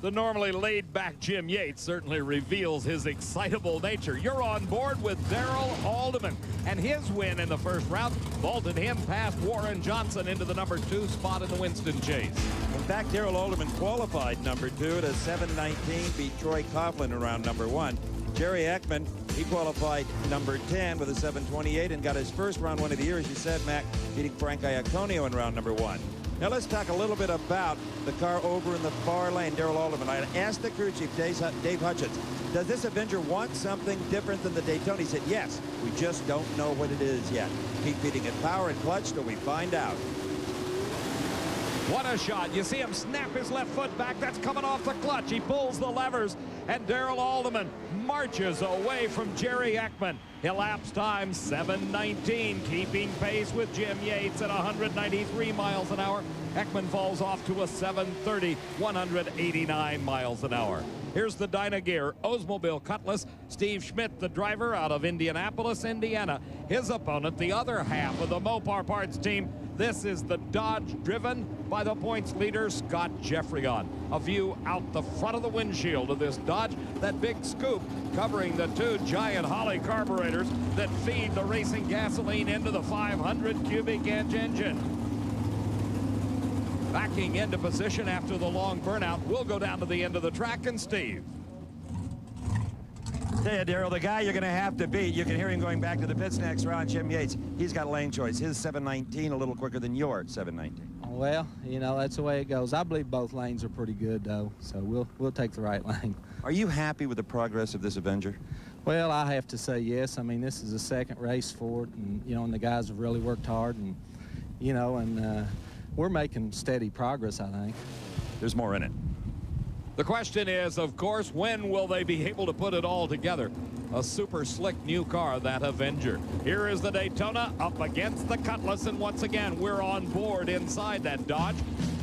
The normally laid-back Jim Yates certainly reveals his excitable nature. You're on board with Darrell Alderman, and his win in the first round vaulted him past Warren Johnson into the #2 spot in the Winston Chase. In fact, Darrell Alderman qualified #2 at a 7:19, beat Troy Coughlin around #1. Jerry Eckman, he qualified #10 with a 7:28 and got his first round win of the year, as you said, Mac, beating Frank Iaconio in round #1. Now let's talk a little bit about the car over in the far lane, Darrell Alderman. I asked the crew chief, Dave Hutchins, does this Avenger want something different than the Daytona? He said, yes, we just don't know what it is yet. Keep feeding it power and clutch till we find out. What a shot. You see him snap his left foot back. That's coming off the clutch. He pulls the levers, and Darrell Alderman marches away from Jerry Eckman. Elapsed time 7:19, keeping pace with Jim Yates at 193 miles an hour. Eckman falls off to a 7:30, 189 miles an hour. Here's the Dyna-Gear Oldsmobile Cutlass. Steve Schmidt, the driver out of Indianapolis, Indiana. His opponent, the other half of the Mopar Parts team. This is the Dodge driven by the points leader, Scott Jeffreyon. A view out the front of the windshield of this Dodge, that big scoop covering the two giant Holley carburetors that feed the racing gasoline into the 500 cubic inch engine. Backing into position after the long burnout. We'll go down to the end of the track, and Steve. Tell you, Darrell, the guy you're going to have to beat, you can hear him going back to the pits next round, Jim Yates. He's got lane choice. His 7:19 a little quicker than your 7:19. Well, you know, that's the way it goes. I believe both lanes are pretty good, though, so we'll take the right lane. Are you happy with the progress of this Avenger? Well, I have to say yes. I mean, this is the second race for it, and, you know, and the guys have really worked hard, and, you know, and we're making steady progress, I think. There's more in it. The question is, of course, when will they be able to put it all together? A super slick new car, that Avenger. Here is the Daytona up against the Cutlass, and once again, we're on board inside that Dodge.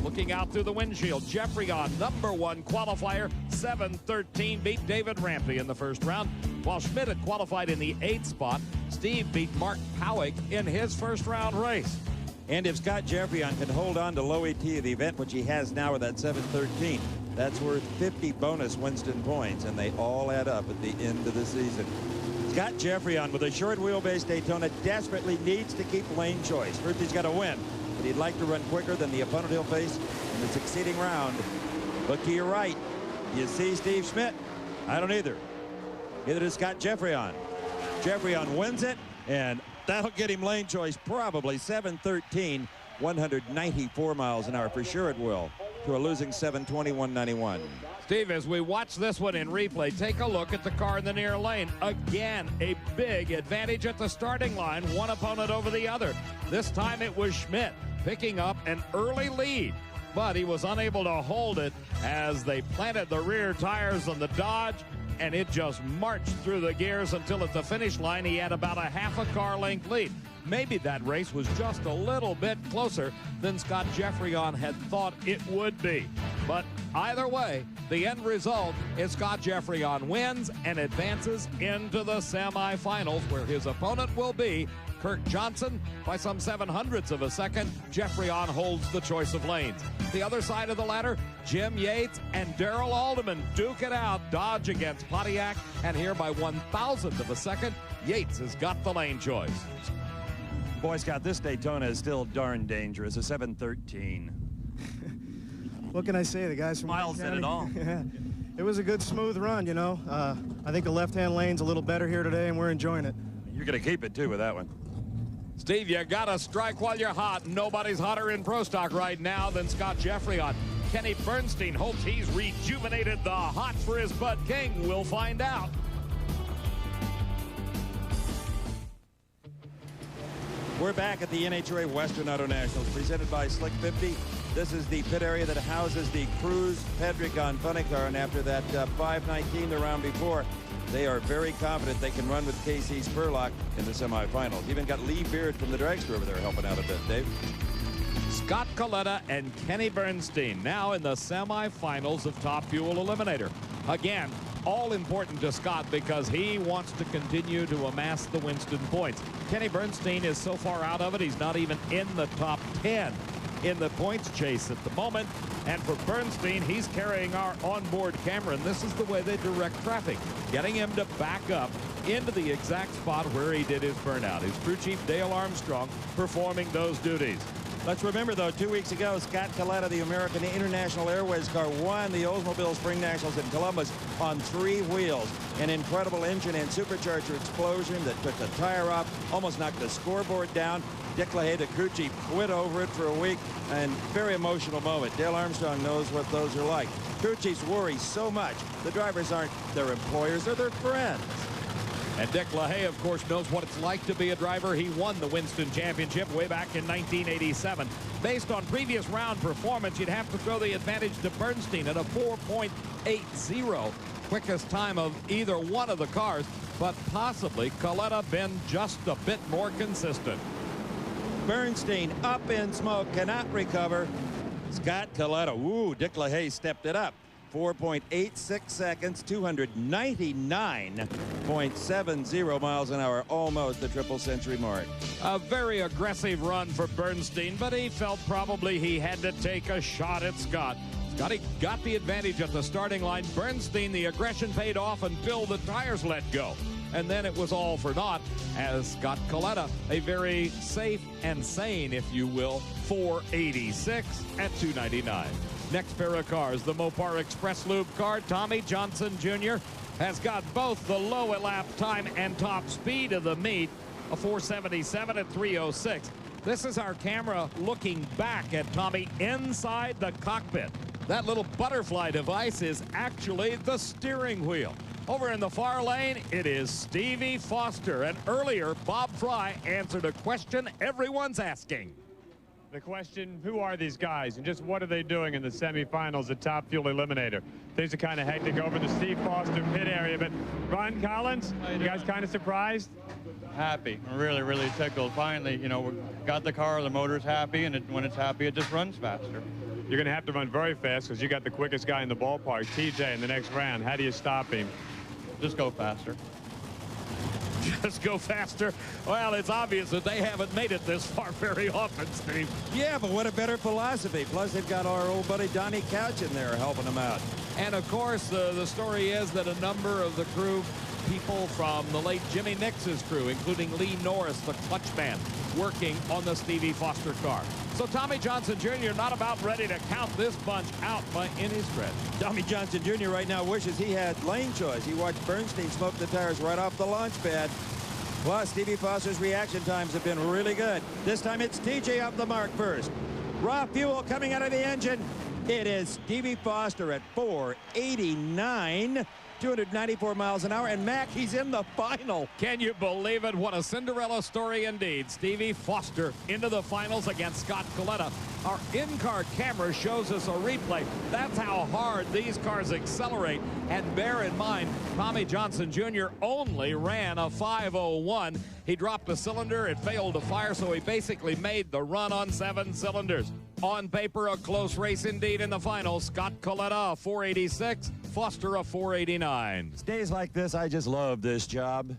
Looking out through the windshield, Jeffreyon, #1 qualifier, 7:13, beat David Rampey in the first round. While Schmidt had qualified in the 8th spot, Steve beat Mark Powick in his first round race. And if Scott Jeffreyon can hold on to low ET of the event, which he has now with that 7:13, that's worth 50 bonus Winston points, and they all add up at the end of the season. Scott Jeffreyon, with a short wheelbase Daytona, desperately needs to keep lane choice. First, he's got to win, but he'd like to run quicker than the opponent he'll face in the succeeding round. Look to your right. You see Steve Schmidt? I don't either. Neither does Scott Jeffreyon. Jeffreyon wins it, and that'll get him lane choice probably 7:13, 194 miles an hour. For sure it will, to a losing 7:20, 191. Steve, as we watch this one in replay, take a look at the car in the near lane. Again, a big advantage at the starting line, one opponent over the other. This time it was Schmidt picking up an early lead, but he was unable to hold it as they planted the rear tires on the Dodge, and it just marched through the gears until at the finish line he had about a half a car length lead. Maybe that race was just a little bit closer than Scott Jeffreyon had thought it would be. But either way, the end result is Scott Jeffreyon wins and advances into the semifinals, where his opponent will be Kirk Johnson by some 700ths of a second. Jeffrey On holds the choice of lanes. The other side of the ladder, Jim Yates and Darrell Alderman duke it out. Dodge against Pontiac, and here by 1,000th of a second, Yates has got the lane choice. Boy Scout, this Daytona is still darn dangerous. A 7:13. What can I say? The guys from Miles said it all. Yeah. It was a good, smooth run, you know. I think the left-hand lane's a little better here today, and we're enjoying it. You're going to keep it, too, with that one. Steve, you got to strike while you're hot. Nobody's hotter in Pro Stock right now than Scott Jeffrey on. Kenny Bernstein hopes he's rejuvenated the hot for his Bud King. We'll find out. We're back at the NHRA Western Auto Nationals, presented by Slick 50. This is the pit area that houses the Cruz Pedregon funny car, and after that 5:19 the round before, they are very confident they can run with KC Spurlock in the semifinals. Even got Lee Beard from the dragster over there helping out a bit, Dave. Scott Coletta and Kenny Bernstein now in the semifinals of Top Fuel Eliminator. Again, all important to Scott because he wants to continue to amass the Winston points. Kenny Bernstein is so far out of it, he's not even in the top 10 in the points chase at the moment. And for Bernstein, he's carrying our onboard camera, and this is the way they direct traffic, getting him to back up into the exact spot where he did his burnout. His crew chief, Dale Armstrong, performing those duties. Let's remember, though, 2 weeks ago, Scott Coletta, the American International Airways car, won the Oldsmobile Spring Nationals in Columbus on 3 wheels. An incredible engine and supercharger explosion that took the tire off, almost knocked the scoreboard down. Dick LaHaye, the crew chief, quit over it for a week, and very emotional moment. Dale Armstrong knows what those are like. Crew chiefs worry so much. The drivers aren't their employers, they're their friends. And Dick LaHaye, of course, knows what it's like to be a driver. He won the Winston Championship way back in 1987. Based on previous round performance, you'd have to throw the advantage to Bernstein at a 4.80. Quickest time of either one of the cars, but possibly Coletta been just a bit more consistent. Bernstein up in smoke, cannot recover. Scott Coletta, ooh, Dick LaHaye stepped it up. 4.86 seconds, 299.70 miles an hour, almost the triple century mark. A very aggressive run for Bernstein, but he felt probably he had to take a shot at Scott. Scotty got the advantage at the starting line. Bernstein, the aggression paid off until the tires let go. And then it was all for naught as Scott Coletta, a very safe and sane, if you will, 486 at 299. Next pair of cars, the Mopar Express Lube car. Tommy Johnson Jr. has got both the low lap time and top speed of the meet, a 477 at 306. This is our camera looking back at Tommy inside the cockpit. That little butterfly device is actually the steering wheel. Over in the far lane, it is Stevie Foster. And earlier, Bob Fry answered a question everyone's asking. The question, who are these guys and just what are they doing in the semifinals at Top Fuel Eliminator? Things are kind of hectic over the Steve Foster pit area, but Ron Collins, you guys kind of surprised? Happy, really, really tickled. Finally, you know, we got the car, the motor's happy, and when it's happy, it just runs faster. You're going to have to run very fast because you got the quickest guy in the ballpark, TJ, in the next round. How do you stop him? Just go faster. Just go faster. Well, it's obvious that they haven't made it this far very often, Steve. Yeah, but what a better philosophy. Plus, they've got our old buddy Donnie Couch in there helping them out. And, of course, the story is that a number of the crew, people from the late Jimmy Nix's crew, including Lee Norris, the clutch man, working on the Stevie Foster car. So Tommy Johnson Jr. not about ready to count this bunch out by any stretch. Tommy Johnson Jr. right now wishes he had lane choice. He watched Bernstein smoke the tires right off the launch pad. Plus, Stevie Foster's reaction times have been really good. This time it's TJ up the mark first. Raw fuel coming out of the engine. It is Stevie Foster at 489. 294 miles an hour, and Mac, he's in the final. Can you believe it? What a Cinderella story indeed. Stevie Foster into the finals against Scott Coletta. Our in-car camera shows us a replay. That's how hard these cars accelerate. And bear in mind, Tommy Johnson Jr. only ran a 501. He dropped a cylinder, it failed to fire, so he basically made the run on 7 cylinders. On paper, a close race indeed in the final. Scott Coletta, a 486, Foster, a 489. Days like this, I just love this job.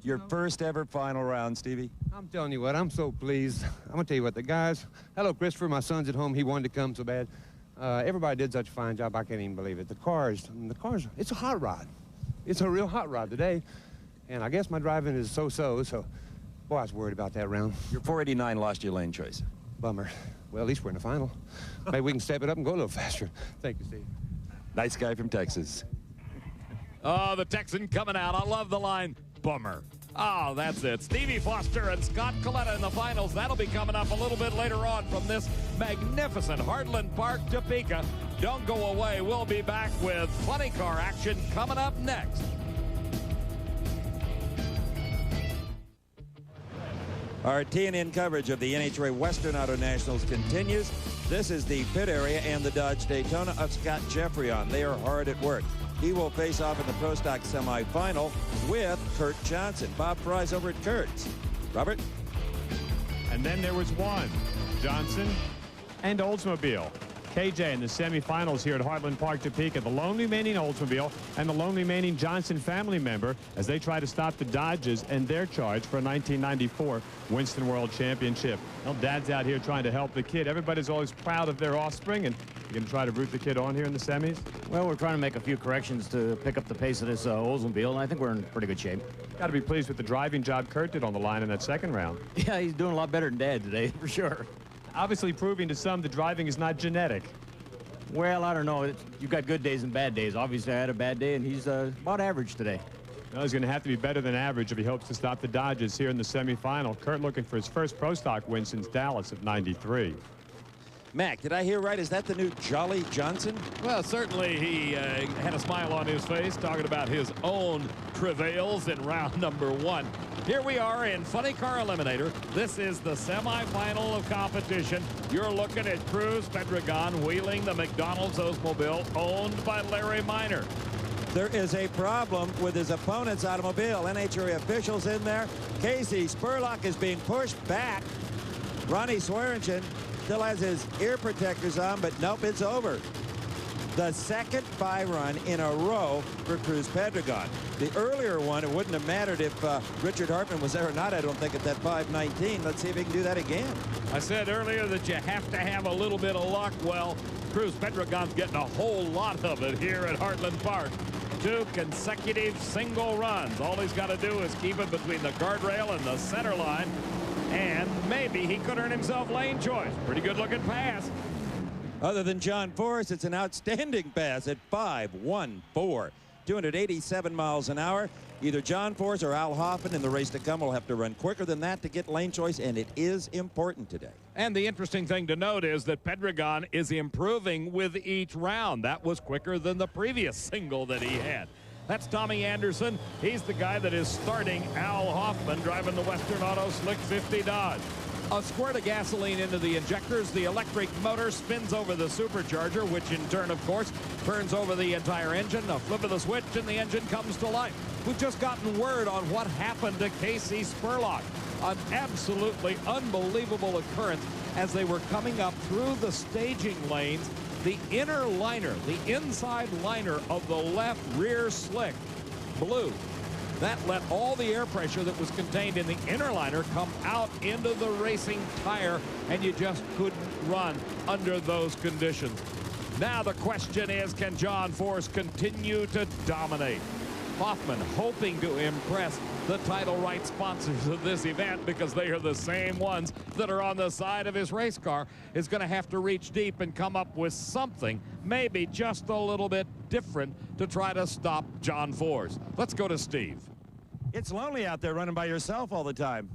Your first ever final round, Stevie. I'm telling you what, I'm so pleased. I'm going to tell you what, the guys, hello, Christopher, my son's at home. He wanted to come so bad. Everybody did such a fine job, I can't even believe it. The cars, it's a hot rod. It's a real hot rod today. And I guess my driving is so-so, so, boy, I was worried about that round. Your 489 lost your lane choice. Bummer. Well, at least we're in the final. Maybe we can step it up and go a little faster. Thank you, Steve. Nice guy from Texas. Oh, the Texan coming out. I love the line, bummer. Oh, that's it. Stevie Foster and Scott Coletta in the finals. That'll be coming up a little bit later on from this magnificent Heartland Park Topeka. Don't go away. We'll be back with funny car action coming up next. Our TNN coverage of the NHRA Western Auto Nationals continues. This is the pit area and the Dodge Daytona of Scott Jeffrey on. They are hard at work. He will face off in the Pro Stock semifinal with Kurt Johnson. Bob Fry's over at Kurt's. Robert? And then there was one, Johnson and Oldsmobile. KJ in the semifinals here at Heartland Park, Topeka. The lone remaining Oldsmobile and the lone remaining Johnson family member as they try to stop the Dodges and their charge for a 1994 Winston World Championship. Well, Dad's out here trying to help the kid. Everybody's always proud of their offspring, and you're going to try to root the kid on here in the semis? Well, we're trying to make a few corrections to pick up the pace of this Oldsmobile, and I think we're in pretty good shape. Got to be pleased with the driving job Kurt did on the line in that second round. Yeah, he's doing a lot better than Dad today, for sure. Obviously proving to some that driving is not genetic. Well, I don't know. You've got good days and bad days. Obviously, I had a bad day, and he's about average today. Well, he's going to have to be better than average if he hopes to stop the Dodgers here in the semifinal. Kurt looking for his first Pro Stock win since Dallas of '93. Mac, did I hear right? Is that the new Jolly Johnson? Well, certainly he had a smile on his face talking about his own travails in round number one. Here we are in Funny Car Eliminator. This is the semifinal of competition. You're looking at Cruz Pedregon wheeling the McDonald's Oldsmobile owned by Larry Minor. There is a problem with his opponent's automobile. NHRA officials in there. Casey Spurlock is being pushed back. Ronnie Swearingen still has his ear protectors on, but nope, it's over. The second bye run in a row for Cruz Pedregon. The earlier one, it wouldn't have mattered if Richard Hartman was there or not, I don't think, at that 519. Let's see if he can do that again. I said earlier that you have to have a little bit of luck. Well, Cruz Pedregon's getting a whole lot of it here at Heartland Park. 2 consecutive single runs. All he's got to do is keep it between the guardrail and the center line, and maybe he could earn himself lane choice. Pretty good looking pass. Other than John Force, it's an outstanding pass at 5.14, 287 miles an hour. Either John Force or Al Hoffman in the race to come will have to run quicker than that to get lane choice, and it is important today. And the interesting thing to note is that Pedregon is improving with each round. That was quicker than the previous single that he had. That's Tommy Anderson. He's the guy that is starting Al Hoffman driving the Western Auto Slick 50 Dodge. A squirt of gasoline into the injectors. The electric motor spins over the supercharger, which in turn, of course, turns over the entire engine. A flip of the switch and the engine comes to life. We've just gotten word on what happened to Casey Spurlock. An absolutely unbelievable occurrence as they were coming up through the staging lanes. The inner liner, the inside liner of the left rear slick blew. That let all the air pressure that was contained in the inner liner come out into the racing tire, and you just couldn't run under those conditions. Now the question is, can John Force continue to dominate? Hoffman hoping to impress the title right sponsors of this event, because they are the same ones that are on the side of his race car, is going to have to reach deep and come up with something, maybe just a little bit different, to try to stop John Force. Let's go to Steve. It's lonely out there running by yourself all the time.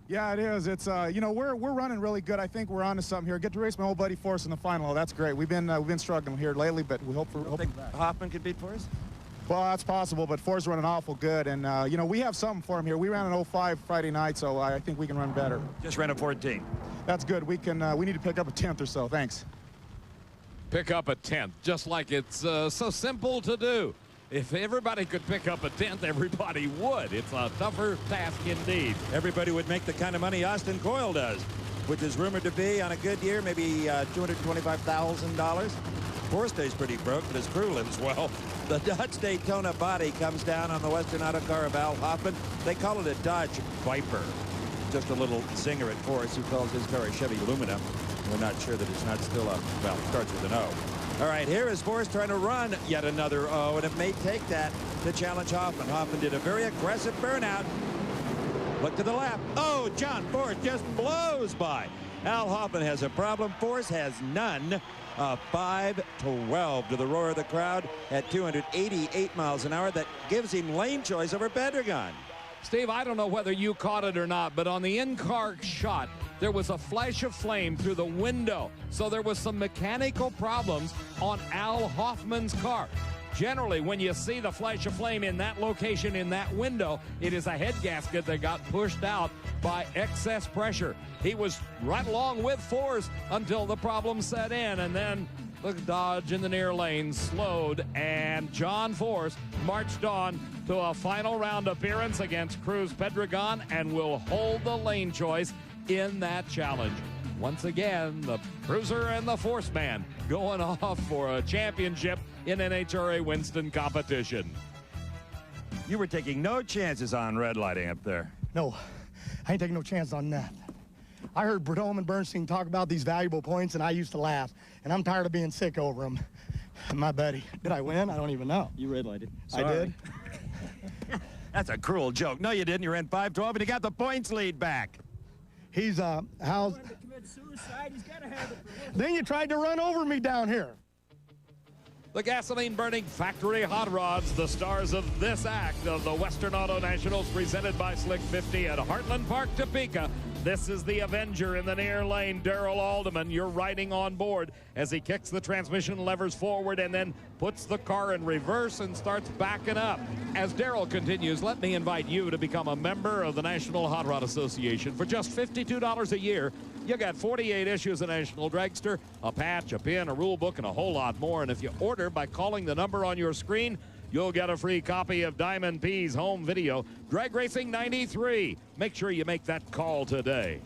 Yeah, it is. It's you know, we're running really good. I think we're onto something here. Get to race my old buddy Force in the final. Oh, that's great. We've been struggling here lately, but we hope Hoffman could beat Force. Well, that's possible, but Force running awful good, and you know, we have something for him here. We ran an 05 Friday night, so I think we can run better. Just ran a 14. That's good. We can. We need to pick up a 10th or so. Thanks. Pick up a 10th, just like it's so simple to do. If everybody could pick up a 10th, everybody would. It's a tougher task indeed. Everybody would make the kind of money Austin Coyle does, which is rumored to be, on a good year, maybe $225,000. Force stays pretty broke, but his crew lives well. The Dodge Daytona body comes down on the Western Auto car of Al Hoffman. They call it a Dodge Viper. Just a little zinger at Force, who calls his car a Chevy Lumina. We're not sure that it's not still up. Well, it starts with an O. All right, here is Force trying to run yet another O, and it may take that to challenge Hoffman. Hoffman did a very aggressive burnout. Look to the left. Oh, John Force just blows by. Al Hoffman has a problem. Force has none. 5-12 to the roar of the crowd at 288 miles an hour. That gives him lane choice over Pendragon. Steve, I don't know whether you caught it or not, but on the in-car shot, there was a flash of flame through the window. So there was some mechanical problems on Al Hoffman's car. Generally, when you see the flash of flame in that location, in that window, it is a head gasket that got pushed out by excess pressure. He was right along with Force until the problem set in, and then the Dodge in the near lane slowed, and John Force marched on to a final round appearance against Cruz Pendragon and will hold the lane choice in that challenge. Once again, the Cruiser and the Force man going off for a championship in NHRA Winston competition. You were taking no chances on red lighting up there. No, I ain't taking no chance on that. I heard Brudome and Bernstein talk about these valuable points, and I used to laugh. And I'm tired of being sick over them. My buddy. Did I win? I don't even know. You red lighted. I did? That's a cruel joke. No, you didn't. You ran 5-12, and you got the points lead back. He's, how's... Then you tried to run over me down here. The gasoline-burning factory hot rods, the stars of this act of the Western Auto Nationals presented by Slick 50 at Heartland Park, Topeka. This is the Avenger in the near lane, Darrell Alderman. You're riding on board as he kicks the transmission levers forward and then puts the car in reverse and starts backing up. As Darrell continues, let me invite you to become a member of the National Hot Rod Association. For just $52 a year, you got 48 issues of National Dragster, a patch, a pin, a rule book, and a whole lot more. And if you order by calling the number on your screen, you'll get a free copy of Diamond P's home video, Drag Racing 93. Make sure you make that call today.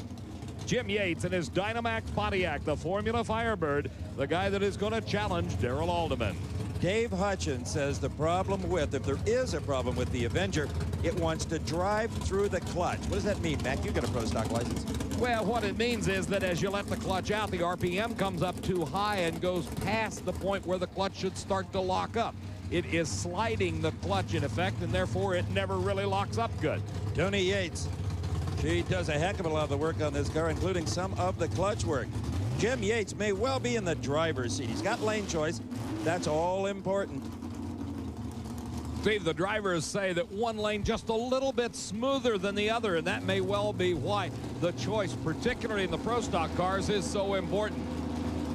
Jim Yates and his Dynamax Pontiac, the Formula Firebird, the guy that is going to challenge Darrell Alderman. Dave Hutchins says the problem with, if there is a problem with the Avenger, it wants to drive through the clutch. What does that mean, Mac? You got a pro stock license. Well, what it means is that as you let the clutch out, the RPM comes up too high and goes past the point where the clutch should start to lock up. It is sliding the clutch in effect, and therefore it never really locks up good. Tony Yates, she does a heck of a lot of the work on this car, including some of the clutch work. Jim Yates may well be in the driver's seat. He's got lane choice. That's all important. Steve, the drivers say that one lane just a little bit smoother than the other, and that may well be why the choice, particularly in the pro stock cars, is so important.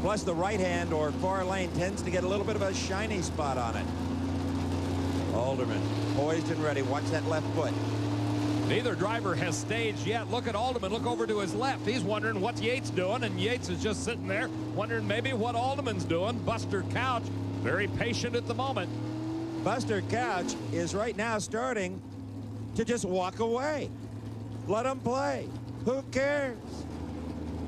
Plus, the right-hand or far lane tends to get a little bit of a shiny spot on it. Alderman, poised and ready. Watch that left foot. Neither driver has staged yet. Look at Alderman. Look over to his left. He's wondering what's Yates doing, and Yates is just sitting there wondering maybe what Alderman's doing. Buster Couch, very patient at the moment. Buster Couch is right now starting to just walk away. Let him play. Who cares?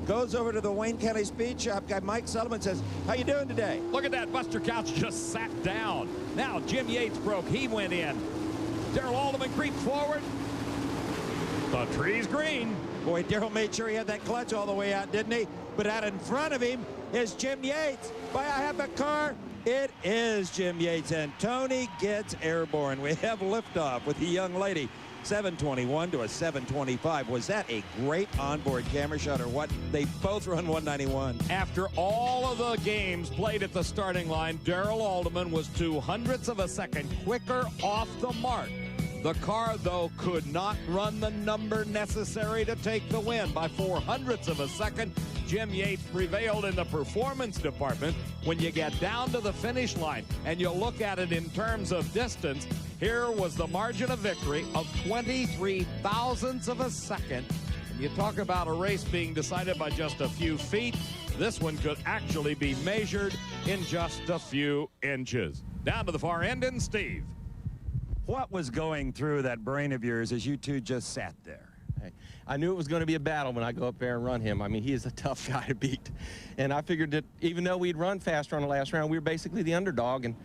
Goes over to the Wayne County Speed Shop guy. Mike Sullivan says, how you doing today? Look at that. Buster Couch just sat down. Now Jim Yates broke. He went in. Darrell Alderman creeps forward. The tree's green. Boy, Darrell made sure he had that clutch all the way out, didn't he? But out in front of him is Jim Yates. By a half a car, it is Jim Yates. And Tony gets airborne. We have liftoff with the young lady. 721 to a 725. Was that a great onboard camera shot or what? They both run 191. After all of the games played at the starting line, Darrell Alderman was 0.02 of a second quicker off the mark. The car, though, could not run the number necessary to take the win. By 0.04 of a second, Jim Yates prevailed in the performance department. When you get down to the finish line and you look at it in terms of distance, here was the margin of victory of 23 thousandths of a second. And you talk about a race being decided by just a few feet. This one could actually be measured in just a few inches. Down to the far end, and Steve. What was going through that brain of yours as you two just sat there? I knew it was going to be a battle when I go up there and run him. I mean, he is a tough guy to beat. And I figured that even though we'd run faster on the last round, we were basically the underdog, and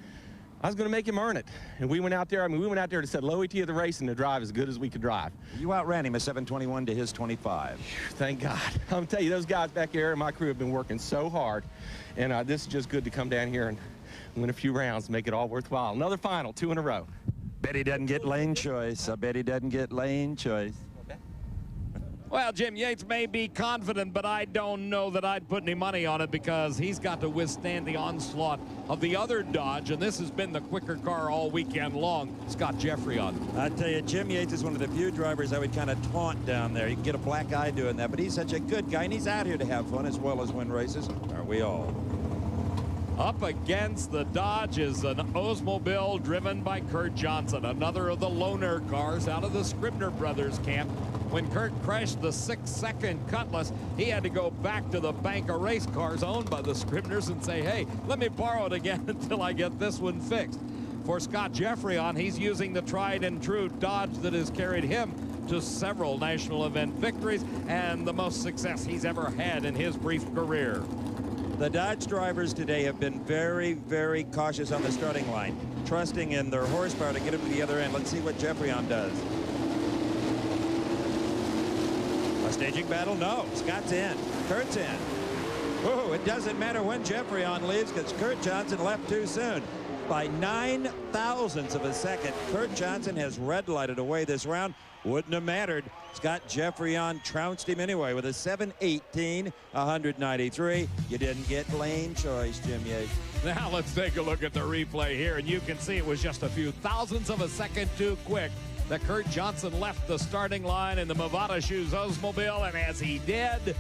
I was going to make him earn it. And we went out there, we went out there to set low ET of the race and to drive as good as we could drive. You outran him a 7:21 to his 25. Thank God. I'm telling you, those guys back there and my crew have been working so hard. And this is just good to come down here and win a few rounds, make it all worthwhile. Another final, 2 in a row. Bet he doesn't get lane choice. I bet he doesn't get lane choice. Well, Jim Yates may be confident, but I don't know that I'd put any money on it because he's got to withstand the onslaught of the other Dodge, and this has been the quicker car all weekend long, Scott Jeffrey-on. I tell you, Jim Yates is one of the few drivers I would kind of taunt down there. You can get a black eye doing that, but he's such a good guy, and he's out here to have fun as well as win races. Aren't we all? Up against the Dodge is an Oldsmobile driven by Kurt Johnson, another of the loaner cars out of the Scribner brothers camp. When Kurt crashed the 6-second Cutlass, he had to go back to the bank of race cars owned by the Scribners and say, hey, let me borrow it again until I get this one fixed. For Scott Jeffrey-on, he's using the tried and true Dodge that has carried him to several national event victories and the most success he's ever had in his brief career. The Dodge drivers today have been very, very cautious on the starting line, trusting in their horsepower to get them to the other end. Let's see what Jeffrey-on does. A staging battle? No. Scott's in. Kurt's in. Oh, it doesn't matter when Jeffrey-on leaves because Kurt Johnson left too soon. By 9 thousandths of a second, Kurt Johnson has red lighted away this round. Wouldn't have mattered. Scott Jeffrey-on trounced him anyway with a 7:18, 193. You didn't get lane choice, Jim Yates. Now let's take a look at the replay here, and you can see it was just a few thousandths of a second too quick that Kurt Johnson left the starting line in the Movada Shoes Oldsmobile, and as he did,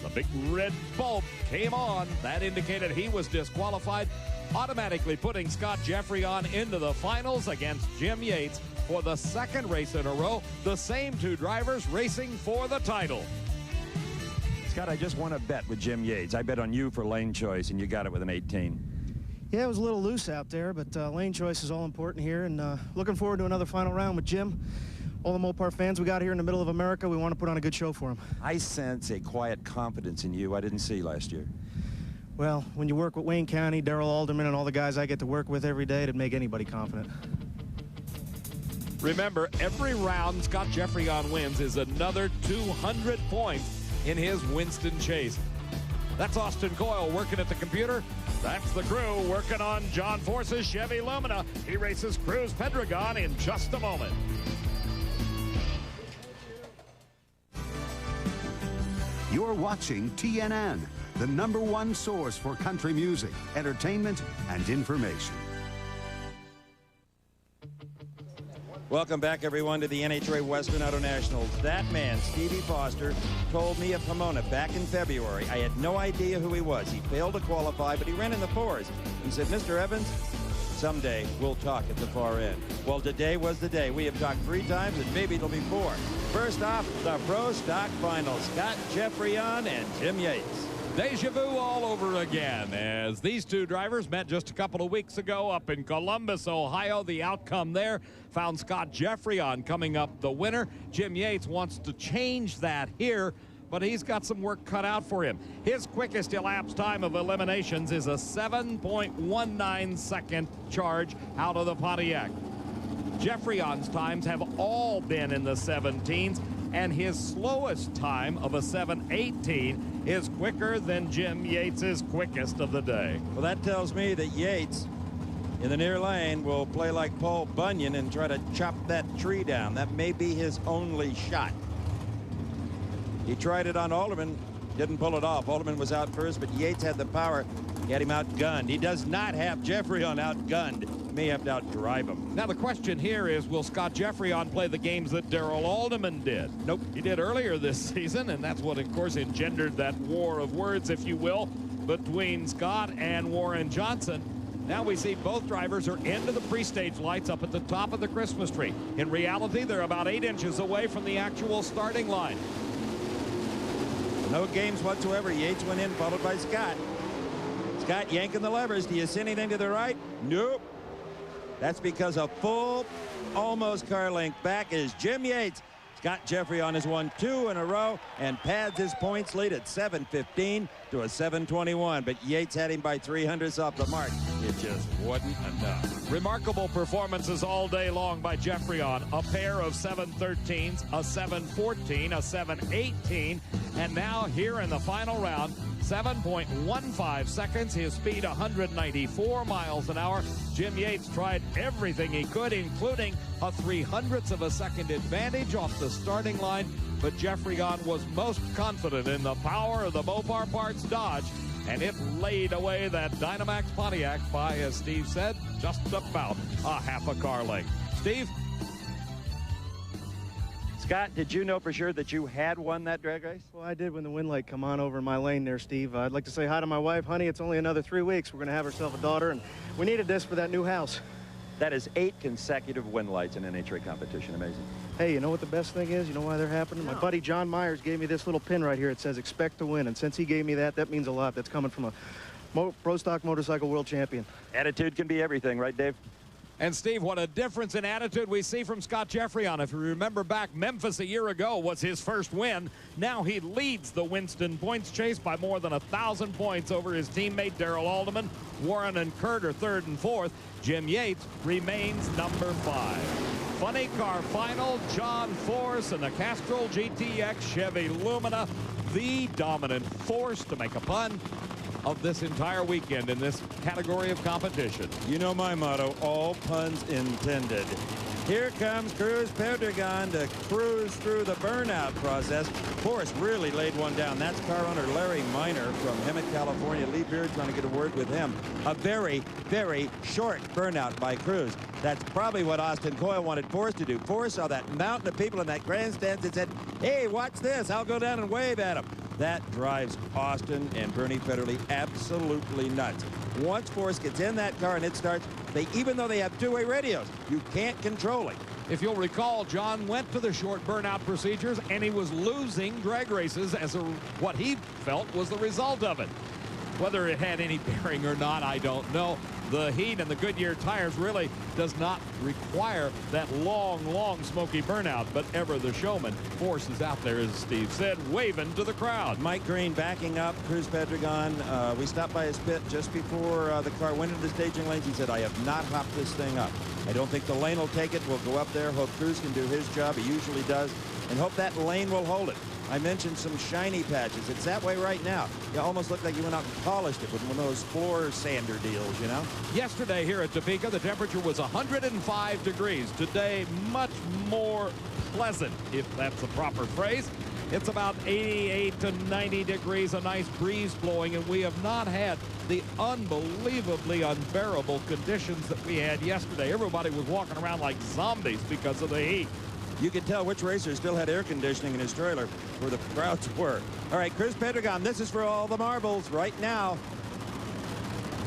the big red bulb came on. That indicated he was disqualified, automatically putting Scott Jeffrey-on into the finals against Jim Yates for the second race in a row. The same two drivers racing for the title. Scott, I just won a bet with Jim Yates. I bet on you for lane choice, and you got it with an 18. Yeah, it was a little loose out there, but lane choice is all important here, and looking forward to another final round with Jim. All the Mopar fans we got here in the middle of America, we want to put on a good show for them. I sense a quiet confidence in you I didn't see last year. Well, when you work with Wayne County, Darrell Alderman, and all the guys I get to work with every day, it'd make anybody confident. Remember, every round Scott Jeffrey-on wins is another 200 points in his Winston chase. That's Austin Coyle working at the computer. That's the crew working on John Force's Chevy Lumina. He races Cruz Pedregon in just a moment. You're watching TNN, the #1 source for country music, entertainment, and information. Welcome back, everyone, to the NHRA Western Auto Nationals. That man, Stevie Foster, told me of Pomona back in February. I had no idea who he was. He failed to qualify, but he ran in the 4s. He said, Mr. Evans, someday we'll talk at the far end. Well, today was the day. We have talked 3 times, and maybe it'll be 4. First off, the Pro Stock Finals. Scott Jeffrey-on and Jim Yates. Deja vu all over again as these two drivers met just a couple of weeks ago up in Columbus, Ohio. The outcome there found Scott Jeffrey-on coming up the winner. Jim Yates wants to change that here, but he's got some work cut out for him. His quickest elapsed time of eliminations is a 7.19 second charge out of the Pontiac. Jeffrey-on's times have all been in the 17s, and his slowest time of a 7:18 is quicker than Jim Yates's quickest of the day. Well, that tells me that Yates in the near lane will play like Paul Bunyan and try to chop that tree down. That may be his only shot. He tried it on Alderman, didn't pull it off. Alderman was out first, but Yates had the power. He had him outgunned. He does not have Jeffrey-on outgunned. He may have to outdrive him. Now the question here is, will Scott Jeffrey-on play the games that Darrell Alderman did? Nope. He did earlier this season, and that's what, of course, engendered that war of words, if you will, between Scott and Warren Johnson. Now we see both drivers are into the pre-stage lights up at the top of the Christmas tree. In reality, they're about 8 inches away from the actual starting line. No games whatsoever. Yates went in, followed by Scott. Scott yanking the levers. Do you see anything to the right? Nope. That's because a full, almost car length back is Jim Yates. Scott Jeffrey has won 2 in a row and pads his points lead at 7:15 to a 7:21. But Yates had him by 300ths off the mark. It just wasn't enough. Remarkable performances all day long by Jeffrey. A pair of 7:13s, a 7:14, a 7:18, and now here in the final round, 7.15 seconds. His speed 194 miles an hour. Jim Yates tried everything he could, including a 300th of a second advantage off the starting line. But Jeffrey was most confident in the power of the Mopar Parts Dodge, and it laid away that Dynamax Pontiac by, as Steve said, just about a half a car length. Steve? Scott, did you know for sure that you had won that drag race? Well, I did when the wind light come on over my lane there, Steve. I'd like to say hi to my wife. Honey, it's only another 3 weeks. We're going to have ourselves a daughter, and we needed this for that new house. That is 8 consecutive wind lights in NHRA competition. Amazing. Hey, you know what the best thing is? You know why they're happening? No. My buddy John Myers gave me this little pin right here. It says expect to win, and since he gave me that, that means a lot. That's coming from a Pro Stock Motorcycle World Champion. Attitude can be everything, right, Dave? And Steve, what a difference in attitude we see from Scott Jeffrey. If you remember back, Memphis a year ago was his first win. Now he leads the Winston points chase by more than 1,000 points over his teammate Darrell Alderman. Warren and Kurt are 3rd and 4th. Jim Yates remains number 5. Funny car final, John Force and the Castrol GTX Chevy Lumina, the dominant force, to make a pun, of this entire weekend in this category of competition. You know my motto, all puns intended. Here comes Cruz Pedregon to cruise through the burnout process. Forrest really laid one down. That's car owner Larry Miner from Hemet, California. Lee Beard trying to get a word with him. A very, very short burnout by Cruz. That's probably what Austin Coyle wanted Forrest to do. Forrest saw that mountain of people in that grandstand and said, hey, watch this. I'll go down and wave at him. That drives Austin and Bernie Federle absolutely nuts. Once Forrest gets in that car and it starts, even though they have two-way radios, you can't control it. If you'll recall, John went to the short burnout procedures and he was losing drag races as what he felt was the result of it. Whether it had any bearing or not, I don't know. The heat and the Goodyear tires really does not require that long, smoky burnout. But ever the showman, Force is out there, as Steve said, waving to the crowd. Mike Green backing up Cruz Pedregon. We stopped by his pit just before the car went into the staging lanes. He said, I have not hopped this thing up. I don't think the lane will take it. We'll go up there. Hope Cruz can do his job. He usually does. And hope that lane will hold it. I mentioned some shiny patches. It's that way right now. You almost look like you went out and polished it with one of those floor sander deals, you know? Yesterday here at Topeka, the temperature was 105 degrees. Today, much more pleasant, if that's the proper phrase. It's about 88 to 90 degrees, a nice breeze blowing, and we have not had the unbelievably unbearable conditions that we had yesterday. Everybody was walking around like zombies because of the heat. You could tell which racer still had air conditioning in his trailer where the crowds were. All right, Cruz Pedregon, this is for all the marbles right now.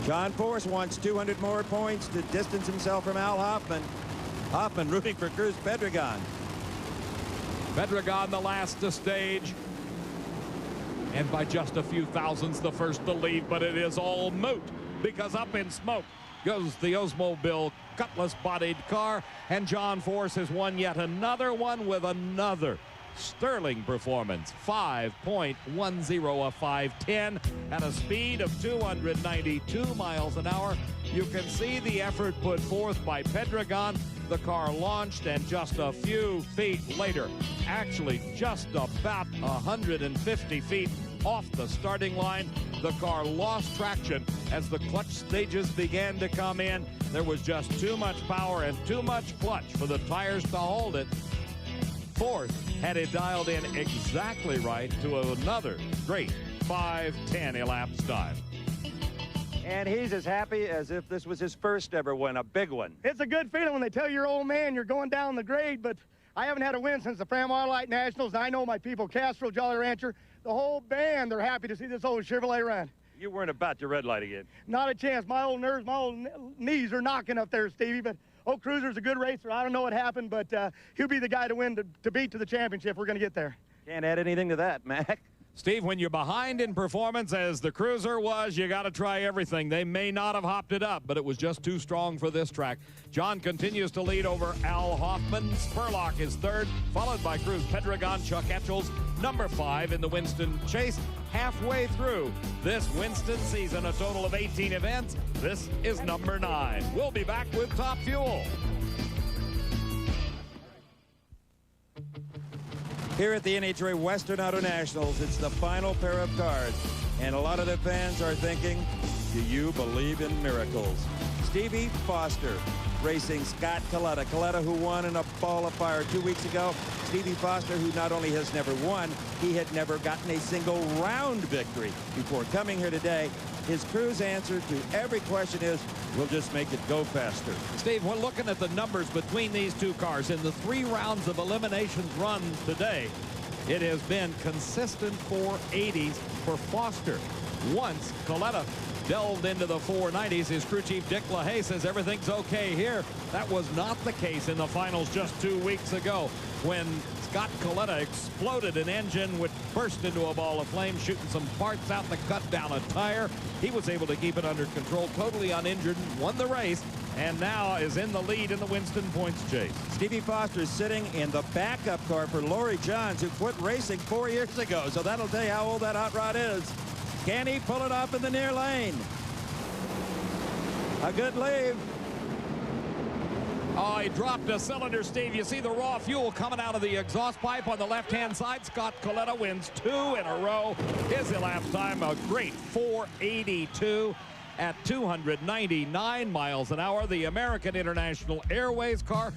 John Force wants 200 more points to distance himself from Al Hoffman. Hoffman rooting for Cruz Pedregon. Pedregon the last to stage. And by just a few thousandths the first to lead, but it is all moot because up in smoke goes the Oldsmobile Cutlass-bodied car, and John Force has won yet another one with another sterling performance. 5.10, a 5.10 at a speed of 292 miles an hour. You can see the effort put forth by Pedregon. The car launched, and just a few feet later, actually just about 150 feet off the starting line, the car lost traction as the clutch stages began to come in. There was just too much power and too much clutch for the tires to hold it. Force had it dialed in exactly right to another great 5.10 elapsed time. And he's as happy as if this was his first ever win, a big one. It's a good feeling when they tell your old man you're going down the grade, but I haven't had a win since the Fram Light Nationals, and I know my people, Castro, Jolly Rancher, the whole band, they're happy to see this old Chevrolet run. You weren't about to red light again. Not a chance. My old nerves, my old knees are knocking up there, Stevie, but old Cruiser's a good racer. I don't know what happened, but he'll be the guy to win, to beat to the championship. We're going to get there. Can't add anything to that, Mac. Steve, when you're behind in performance as the Cruiser was, you got to try everything. They may not have hopped it up, but it was just too strong for this track. John continues to lead over Al Hoffman. Spurlock is third, followed by Cruz Pedregon. Chuck Etchells, number 5 in the Winston Chase. Halfway through this Winston season, a total of 18 events. This is number 9. We'll be back with Top Fuel. Here at the NHRA Western Auto Nationals, it's the final pair of cars. And a lot of the fans are thinking, do you believe in miracles? Stevie Foster racing Scott Coletta. Coletta, who won in a ball of fire 2 weeks ago. Stevie Foster, who not only has never won, he had never gotten a single round victory before coming here today. His crew's answer to every question is, we'll just make it go faster. Steve, we're looking at the numbers between these two cars. In the 3 rounds of eliminations run today, it has been consistent 480s for Foster. Once Coletta delved into the 490s, his crew chief Dick LaHaye says everything's okay here. That was not the case in the finals just 2 weeks ago when Scott Coletta exploded an engine which burst into a ball of flame, shooting some parts out to cut down a tire. He was able to keep it under control, totally uninjured, won the race, and now is in the lead in the Winston points chase. Stevie Foster is sitting in the backup car for Laurie Johns, who quit racing 4 years ago. So that'll tell you how old that hot rod is. Can he pull it off in the near lane? A good leave. Oh, he dropped a cylinder, Steve. You see the raw fuel coming out of the exhaust pipe on the left-hand side. Scott Coletta wins 2 in a row. His elapsed time, a great 482 at 299 miles an hour. The American International Airways car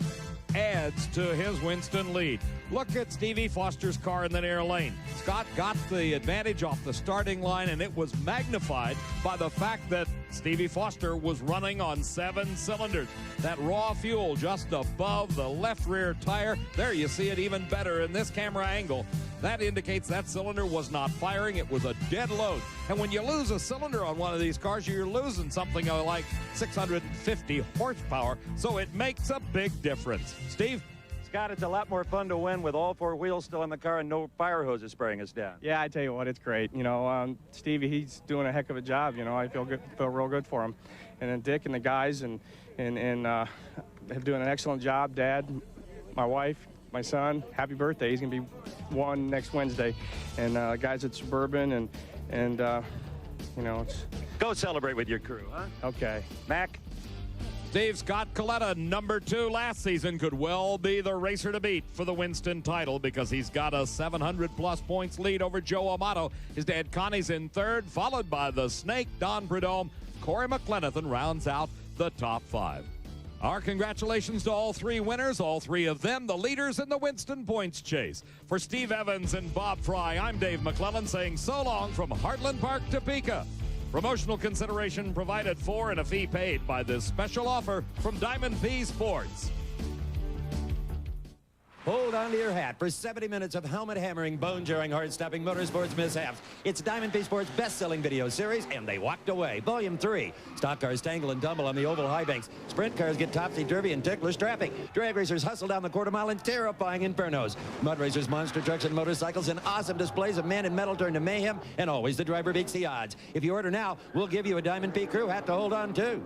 adds to his Winston lead. Look at Stevie Foster's car in the near lane. Scott got the advantage off the starting line, and it was magnified by the fact that Stevie Foster was running on 7 cylinders. That raw fuel just above the left rear tire. There you see it even better in this camera angle. That indicates that cylinder was not firing. It was a dead load. And when you lose a cylinder on one of these cars, you're losing something like 650 horsepower. So it makes a big difference. Steve? Scott, it's a lot more fun to win with all 4 wheels still in the car and no fire hoses spraying us down. Yeah, I tell you what, it's great. You know, Stevie, he's doing a heck of a job. You know, I feel real good for him. And then Dick and the guys and doing an excellent job. Dad, my wife, my son, happy birthday. He's going to be 1 next Wednesday. And guys at Suburban and you know, it's... Go celebrate with your crew, huh? Okay. Mac? Steve, Scott Coletta, number 2 last season, could well be the racer to beat for the Winston title because he's got a 700-plus points lead over Joe Amato. His dad, Connie's in 3rd, followed by the Snake, Don Prudhomme. Corey McLenathan rounds out the top 5. Our congratulations to all 3 winners, all 3 of them the leaders in the Winston points chase. For Steve Evans and Bob Fry, I'm Dave McClellan saying so long from Heartland Park, Topeka. Promotional consideration provided for and a fee paid by this special offer from Diamond P Sports. Hold on to your hat for 70 minutes of helmet-hammering, bone-jarring, heart-stopping motorsports mishaps. It's Diamond P Sports' best-selling video series, and they walked away. Volume 3. Stock cars tangle and tumble on the oval high banks. Sprint cars get topsy-turvy and ticklish traffic. Drag racers hustle down the quarter-mile in terrifying infernos. Mud racers, monster trucks, and motorcycles, and awesome displays of men in metal turn to mayhem, and always the driver beats the odds. If you order now, we'll give you a Diamond P crew hat to hold on to.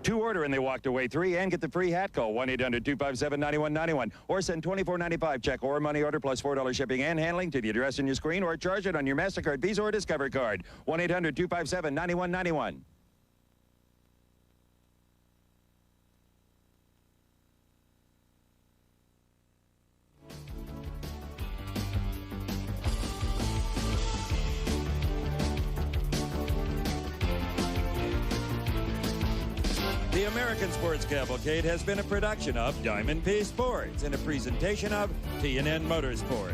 2 order and they walked away. 3 and get the free hat. Call 1-800-257-9191 or send $24.95 check or money order plus $4 shipping and handling to the address on your screen or charge it on your MasterCard, Visa, or Discover card. 1-800-257-9191. The American Sports Cavalcade has been a production of Diamond P Sports and a presentation of TNN Motorsports.